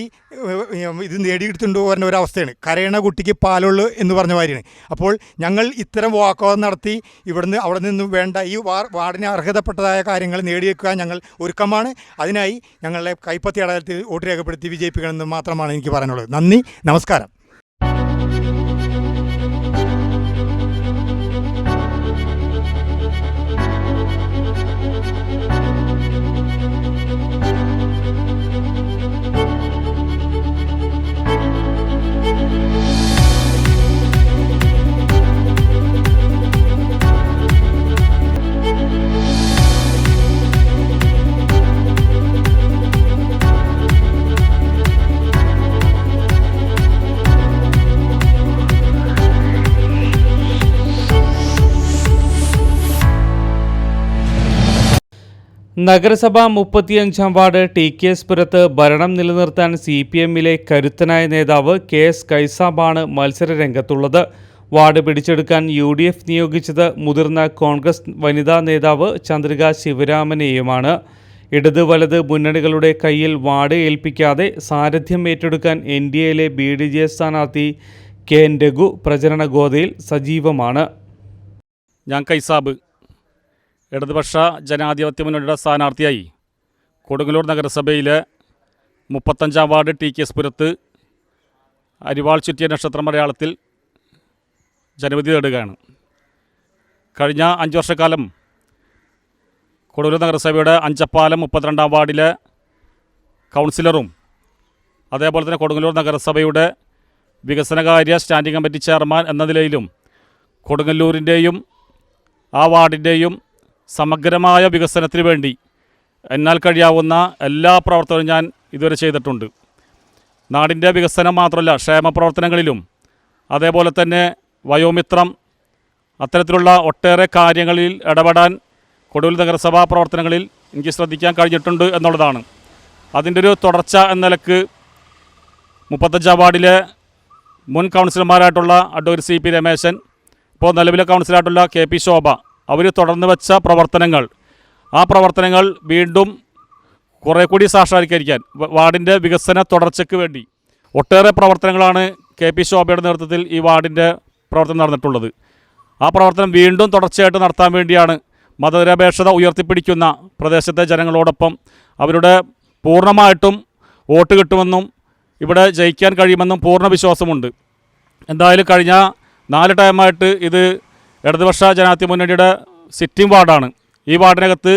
Speaker 12: ഇത് നേടിയെടുത്തുകൊണ്ട് വരുന്ന ഒരവസ്ഥയാണ്. കരയണ കുട്ടിക്ക് പാലുള്ളൂ എന്ന് പറഞ്ഞ മാതിരിയാണ്. അപ്പോൾ ഞങ്ങൾ ഇത്തരം വാക്വാദം നടത്തി അവിടെ നിന്ന് വേണ്ട ഈ വാർഡിന് അർഹതപ്പെട്ടതായ കാര്യങ്ങൾ നേടിയെടുക്കാൻ ഞങ്ങൾ ഒരുക്കമാണ്. അതിനായി ഞങ്ങളുടെ കൈപ്പത്തി അടയാളത്തിൽ വോട്ട് രേഖപ്പെടുത്തി വിജയിപ്പിക്കണമെന്ന് മാത്രമാണ് എനിക്ക് പറയാനുള്ളത്. നന്ദി, നമസ്കാരം.
Speaker 2: നഗരസഭ 35-ാം വാർഡ് TKS പുരത്ത് ഭരണം നിലനിർത്താൻ CPM-ലെ കരുത്തനായ നേതാവ് KS കൈസാബാണ് മത്സര രംഗത്തുള്ളത്. വാർഡ് പിടിച്ചെടുക്കാൻ UDF നിയോഗിച്ചത് മുതിർന്ന കോൺഗ്രസ് വനിതാ നേതാവ് ചന്ദ്രിക ശിവരാമനെയുമാണ്. ഇടത് വലത് മുന്നണികളുടെ കയ്യിൽ വാർഡ് ഏൽപ്പിക്കാതെ സാരഥ്യം ഏറ്റെടുക്കാൻ NDA-യിലെ BDJS സ്ഥാനാർത്ഥി KN രഘു പ്രചരണ ഗോതയിൽ സജീവമാണ്.
Speaker 13: ഞാൻ കൈസാബ്, ഇടതുപക്ഷ ജനാധിപത്യ മുന്നണിയുടെ സ്ഥാനാർത്ഥിയായി കൊടുങ്ങല്ലൂർ നഗരസഭയിലെ 35-ാം വാർഡ് TKS പുരത്ത് അരിവാൾ ചുറ്റിയ നക്ഷത്ര മലയാളത്തിൽ ജനവിധി തേടുകയാണ്. കഴിഞ്ഞ 5 വർഷക്കാലം കൊടുങ്ങല്ലൂർ നഗരസഭയുടെ അഞ്ചപ്പാലം 32-ാം വാർഡിലെ കൗൺസിലറും അതേപോലെ തന്നെ കൊടുങ്ങല്ലൂർ നഗരസഭയുടെ വികസനകാര്യ സ്റ്റാൻഡിംഗ് കമ്മിറ്റി ചെയർമാൻ എന്ന നിലയിലും കൊടുങ്ങല്ലൂരിൻ്റെയും ആ വാർഡിൻ്റെയും സമഗ്രമായ വികസനത്തിന് വേണ്ടി എന്നാൽ കഴിയാവുന്ന എല്ലാ പ്രവർത്തനവും ഞാൻ ഇതുവരെ ചെയ്തിട്ടുണ്ട്. നാടിൻ്റെ വികസനം മാത്രമല്ല, ക്ഷേമപ്രവർത്തനങ്ങളിലും അതേപോലെ തന്നെ വയോമിത്രം അത്തരത്തിലുള്ള ഒട്ടേറെ കാര്യങ്ങളിൽ ഇടപെടാൻ കൊടുങ്ങല്ലൂർ നഗരസഭാ പ്രവർത്തനങ്ങളിൽ എനിക്ക് ശ്രദ്ധിക്കാൻ കഴിഞ്ഞിട്ടുണ്ട് എന്നുള്ളതാണ്. അതിൻ്റെ ഒരു തുടർച്ച എന്ന നിലക്ക് 35-ാം വാർഡിലെ മുൻ കൗൺസിലർമാരായിട്ടുള്ള അഡ്വക്കേറ്റ് CP രമേശൻ, ഇപ്പോൾ നിലവിലെ കൗൺസിലറായിട്ടുള്ള KP ശോഭ, അവർ തുടർന്ന് വെച്ച പ്രവർത്തനങ്ങൾ, ആ പ്രവർത്തനങ്ങൾ വീണ്ടും കുറേ കൂടി സാക്ഷാത്കരിക്കാൻ വാർഡിൻ്റെ വികസന തുടർച്ചയ്ക്ക് വേണ്ടി ഒട്ടേറെ പ്രവർത്തനങ്ങളാണ് KP ശോഭയുടെ നേതൃത്വത്തിൽ ഈ വാർഡിൻ്റെ പ്രവർത്തനം നടന്നിട്ടുള്ളത്. ആ പ്രവർത്തനം വീണ്ടും തുടർച്ചയായിട്ട് നടത്താൻ വേണ്ടിയാണ് മതനിരപേക്ഷത ഉയർത്തിപ്പിടിക്കുന്ന പ്രദേശത്തെ ജനങ്ങളോടൊപ്പം അവരുടെ പൂർണ്ണമായിട്ടും വോട്ട് കിട്ടുമെന്നും ഇവിടെ ജയിക്കാൻ കഴിയുമെന്നും പൂർണ്ണ വിശ്വാസമുണ്ട്. എന്തായാലും കഴിഞ്ഞ 4 ടൈമായിട്ട് ഇത് ഇടതുപക്ഷ ജനാധിപത്യ മുന്നണിയുടെ സിറ്റിംഗ് വാർഡാണ്. ഈ വാർഡിനകത്ത്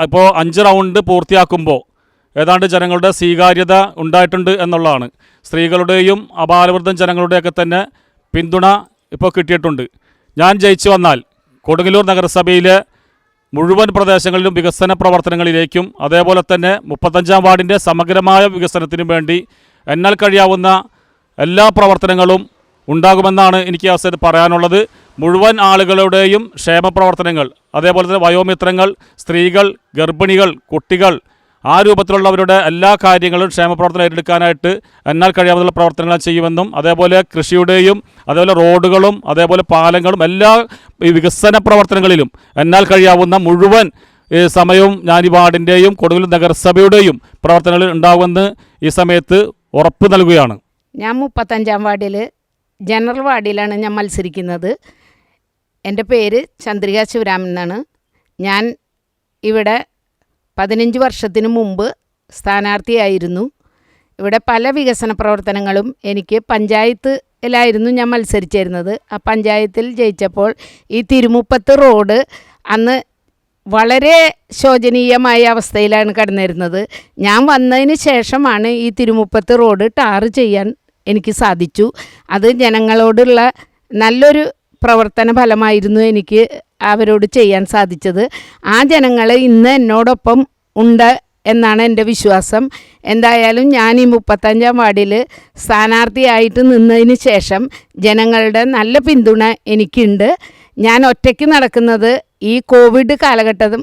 Speaker 13: ഇപ്പോൾ 5 റൗണ്ട് പൂർത്തിയാക്കുമ്പോൾ ഏതാണ്ട് ജനങ്ങളുടെ സ്വീകാര്യത ഉണ്ടായിട്ടുണ്ട് എന്നുള്ളതാണ്. സ്ത്രീകളുടെയും അപാലവൃദ്ധം ജനങ്ങളുടെയൊക്കെ തന്നെ പിന്തുണ ഇപ്പോൾ കിട്ടിയിട്ടുണ്ട്. ഞാൻ ജയിച്ചു വന്നാൽ കൊടുങ്ങല്ലൂർ നഗരസഭയിലെ മുഴുവൻ പ്രദേശങ്ങളിലും വികസന പ്രവർത്തനങ്ങളിലേക്കും അതേപോലെ തന്നെ 35-ാം വാർഡിൻ്റെ സമഗ്രമായ വികസനത്തിനും വേണ്ടി എന്നാൽ കഴിയാവുന്ന എല്ലാ പ്രവർത്തനങ്ങളും ഉണ്ടാകുമെന്നാണ് എനിക്ക് അവസരത്തിൽ പറയാനുള്ളത്. മുഴുവൻ ആളുകളുടെയും ക്ഷേമപ്രവർത്തനങ്ങൾ, അതേപോലെ തന്നെ വയോമിത്രങ്ങൾ, സ്ത്രീകൾ, ഗർഭിണികൾ, കുട്ടികൾ, ആ രൂപത്തിലുള്ളവരുടെ എല്ലാ കാര്യങ്ങളും ക്ഷേമപ്രവർത്തനം ഏറ്റെടുക്കാനായിട്ട് എന്നാൽ കഴിയാവുന്ന പ്രവർത്തനങ്ങൾ ചെയ്യുമെന്നും അതേപോലെ കൃഷിയുടെയും അതേപോലെ റോഡുകളും അതേപോലെ പാലങ്ങളും എല്ലാ വികസന പ്രവർത്തനങ്ങളിലും എന്നാൽ കഴിയാവുന്ന മുഴുവൻ സമയവും ഞാൻ ഈ വാർഡിൻ്റെയും കൊടുങ്ങല്ലൂർ നഗരസഭയുടെയും പ്രവർത്തനങ്ങളിൽ ഉണ്ടാകുമെന്ന് ഈ സമയത്ത് ഉറപ്പ് നൽകുകയാണ്.
Speaker 14: ഞാൻ 35-ാം വാർഡിൽ ജനറൽ വാർഡിലാണ് ഞാൻ മത്സരിക്കുന്നത്. എൻ്റെ പേര് ചന്ദ്രിക ശിവരാമൻ എന്നാണ്. ഞാൻ ഇവിടെ 15 വർഷത്തിന് മുമ്പ് സ്ഥാനാർത്ഥിയായിരുന്നു. ഇവിടെ പല വികസന പ്രവർത്തനങ്ങളും എനിക്ക് പഞ്ചായത്തിലായിരുന്നു ഞാൻ മത്സരിച്ചിരുന്നത്. ആ പഞ്ചായത്തിൽ ജയിച്ചപ്പോൾ ഈ തിരുമുപ്പത്ത് റോഡ് അന്ന് വളരെ ശോചനീയമായ അവസ്ഥയിലാണ് കടന്നിരുന്നത്. ഞാൻ വന്നതിന് ശേഷമാണ് ഈ തിരുമുപ്പത്ത് റോഡ് ടാർ ചെയ്യാൻ എനിക്ക് സാധിച്ചു. അത് ജനങ്ങളോടുള്ള നല്ലൊരു പ്രവർത്തന ഫലമായിരുന്നു എനിക്ക് അവരോട് ചെയ്യാൻ സാധിച്ചത്. ആ ജനങ്ങൾ ഇന്ന് എന്നോടൊപ്പം ഉണ്ട് എന്നാണ് എൻ്റെ വിശ്വാസം. എന്തായാലും ഞാൻ ഈ 35-ാം വാർഡിൽ സ്ഥാനാർത്ഥിയായിട്ട് നിന്നതിന് ശേഷം ജനങ്ങളുടെ നല്ല പിന്തുണ എനിക്കുണ്ട്. ഞാൻ ഒറ്റയ്ക്ക് നടക്കുന്നത് ഈ കോവിഡ് കാലഘട്ടം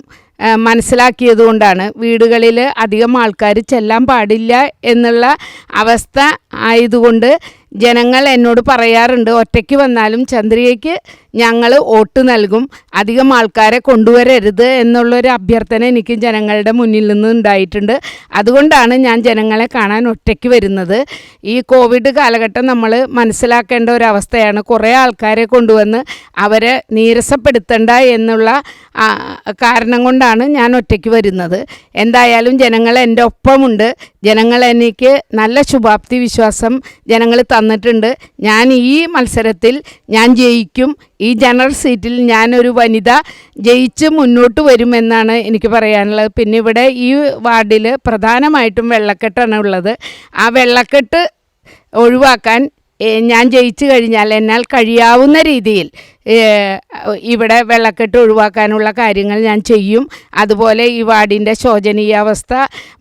Speaker 14: മനസ്സിലാക്കിയതുകൊണ്ടാണ്. വീടുകളിൽ അധികം ആൾക്കാർ ചെല്ലാൻ പാടില്ല എന്നുള്ള അവസ്ഥ ആയതുകൊണ്ട് ജനങ്ങൾ എന്നോട് പറയാറുണ്ട്, ഒറ്റയ്ക്ക് വന്നാലും ചന്ദ്രികയ്ക്ക് ഞങ്ങൾ വോട്ട് നൽകും, അധികം ആൾക്കാരെ കൊണ്ടുവരരുത് എന്നുള്ളൊരു അഭ്യർത്ഥന എനിക്ക് ജനങ്ങളുടെ മുന്നിൽ നിന്ന് ഉണ്ടായിട്ടുണ്ട്. അതുകൊണ്ടാണ് ഞാൻ ജനങ്ങളെ കാണാൻ ഒറ്റയ്ക്ക് വരുന്നത്. ഈ കോവിഡ് കാലഘട്ടം നമ്മൾ മനസ്സിലാക്കേണ്ട ഒരവസ്ഥയാണ്. കുറേ ആൾക്കാരെ കൊണ്ടുവന്ന് അവരെ നീരസപ്പെടുത്തണ്ട എന്നുള്ള കാരണം കൊണ്ടാണ് ഞാൻ ഒറ്റയ്ക്ക് വരുന്നത്. എന്തായാലും ജനങ്ങൾ എൻ്റെ ഒപ്പമുണ്ട്. ജനങ്ങൾ എനിക്ക് നല്ല ശുഭാപ്തി വിശ്വാസം ജനങ്ങൾ തന്നിട്ടുണ്ട്. ഞാൻ ഈ മത്സരത്തിൽ ഞാൻ ജയിക്കും. ഈ ജനറൽ സീറ്റിൽ ഞാനൊരു വനിത ജയിച്ച് മുന്നോട്ട് വരുമെന്നാണ് എനിക്ക് പറയാനുള്ളത്. പിന്നെ ഇവിടെ ഈ വാർഡിൽ പ്രധാനമായിട്ടും വെള്ളക്കെട്ടാണ് ഉള്ളത്. ആ വെള്ളക്കെട്ട് ഒഴിവാക്കാൻ ഞാൻ ജയിച്ചു കഴിഞ്ഞാൽ എന്നാൽ കഴിയാവുന്ന രീതിയിൽ ഇവിടെ വെള്ളക്കെട്ട് ഒഴിവാക്കാനുള്ള കാര്യങ്ങൾ ഞാൻ ചെയ്യും. അതുപോലെ ഈ വാർഡിൻ്റെ ശോചനീയാവസ്ഥ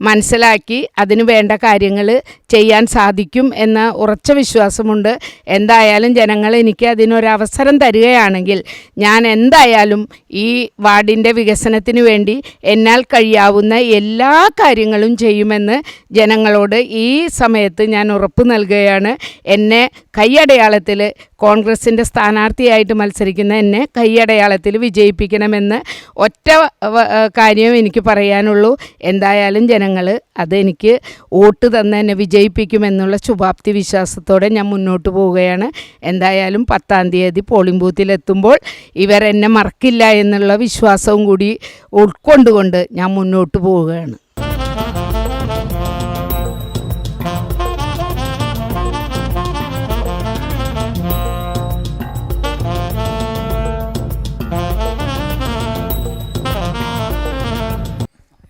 Speaker 14: മനസ്സിലാക്കി അതിന് വേണ്ട കാര്യങ്ങൾ ചെയ്യാൻ സാധിക്കും എന്ന ഉറച്ച വിശ്വാസമുണ്ട്. എന്തായാലും ജനങ്ങൾ എനിക്ക് അതിനൊരവസരം തരികയാണെങ്കിൽ ഞാൻ എന്തായാലും ഈ വാർഡിൻ്റെ വികസനത്തിന് വേണ്ടി എന്നാൽ കഴിയാവുന്ന എല്ലാ കാര്യങ്ങളും ചെയ്യുമെന്ന് ജനങ്ങളോട് ഈ സമയത്ത് ഞാൻ ഉറപ്പ് നൽകുകയാണ്. എന്നെ കൈയടയാളത്തിൽ കോൺഗ്രസിൻ്റെ സ്ഥാനാർത്ഥിയായിട്ട് മത്സരിക്കുന്ന എന്നെ കൈയടയാളത്തിൽ വിജയിപ്പിക്കണമെന്ന് ഒറ്റ കാര്യം എനിക്ക് പറയാനുള്ളൂ. എന്തായാലും ജനങ്ങൾ അതെനിക്ക് വോട്ട് തന്ന് എന്നെ വിജയിപ്പിക്കുമെന്നുള്ള ശുഭാപ്തി വിശ്വാസത്തോടെ ഞാൻ മുന്നോട്ട് പോവുകയാണ്. എന്തായാലും 10-ാം തീയതി പോളിംഗ് ബൂത്തിലെത്തുമ്പോൾ ഇവരെന്നെ മറക്കില്ല എന്നുള്ള വിശ്വാസവും കൂടി ഉൾക്കൊണ്ടുകൊണ്ട് ഞാൻ മുന്നോട്ട് പോവുകയാണ്.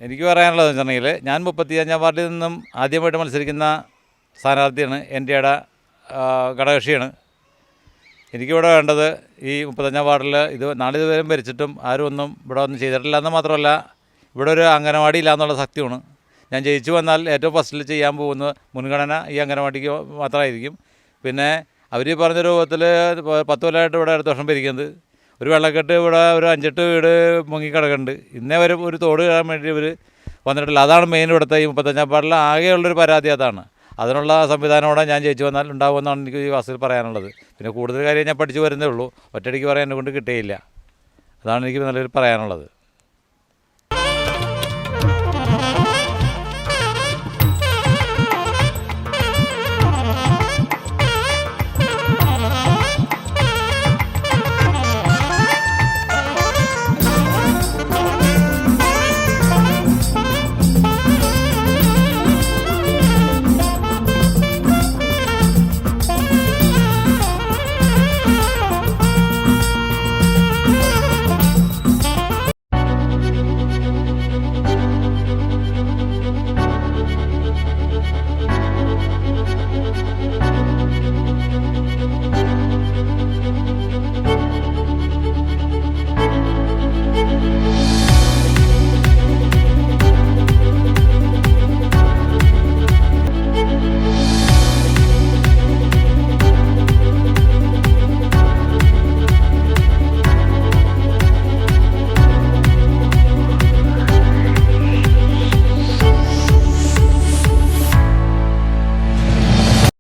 Speaker 15: എനിക്ക് പറയാനുള്ളത് വെച്ചിട്ടുണ്ടെങ്കിൽ ഞാൻ 35-ാം വാർഡിൽ നിന്നും ആദ്യമായിട്ട് മത്സരിക്കുന്ന സ്ഥാനാർത്ഥിയാണ്. എൻ്റെ ഘടകകക്ഷിയാണ്. എനിക്കിവിടെ വേണ്ടത് ഈ 35-ാം വാർഡിൽ നാളിതുവരെയും ഭരിച്ചിട്ടും ആരും ഒന്നും ഇവിടെ ഒന്നും ചെയ്തിട്ടില്ല എന്ന് മാത്രമല്ല ഇവിടെ ഒരു അംഗനവാടി ഇല്ല എന്നുള്ള സത്യമാണ്. ഞാൻ ജയിച്ചു വന്നാൽ ഏറ്റവും ഫസ്റ്റിൽ ചെയ്യാൻ പോകുന്ന മുൻഗണന ഈ അംഗനവാടിക്ക് മാത്രമായിരിക്കും. പിന്നെ അവർ പറഞ്ഞ രൂപത്തിൽ 10 കൊല്ലമായിട്ട് ഇവിടെ അടുത്ത വർഷം ഭരിക്കുന്നത് ഒരു വെള്ളക്കെട്ട് ഇവിടെ ഒരു 5-8 വീട് മുങ്ങിക്കിടക്കുന്നുണ്ട്. ഇന്നേ വരെ ഒരു തോട് കയറാൻ വേണ്ടി ഇവർ വന്നിട്ടില്ല. അതാണ് മെയിൻ ഇവിടുത്തെ ഈ 35-ാം വാർഡിൽ ആകെയുള്ളൊരു പരാതി അതാണ്. അതിനുള്ള സംവിധാനമോടെ ഞാൻ ജയിച്ചു വന്നാൽ ഉണ്ടാകുമെന്നാണ് എനിക്ക് ഈ വാസത്തിൽ പറയാനുള്ളത്. പിന്നെ കൂടുതൽ കാര്യം ഞാൻ പഠിച്ചു വരുന്നേ ഉള്ളൂ. ഒറ്റയടിക്ക് പറയാൻ എന്നെ കൊണ്ട് കിട്ടുകയില്ല. അതാണ് എനിക്ക് നല്ലൊരു പറയാനുള്ളത്.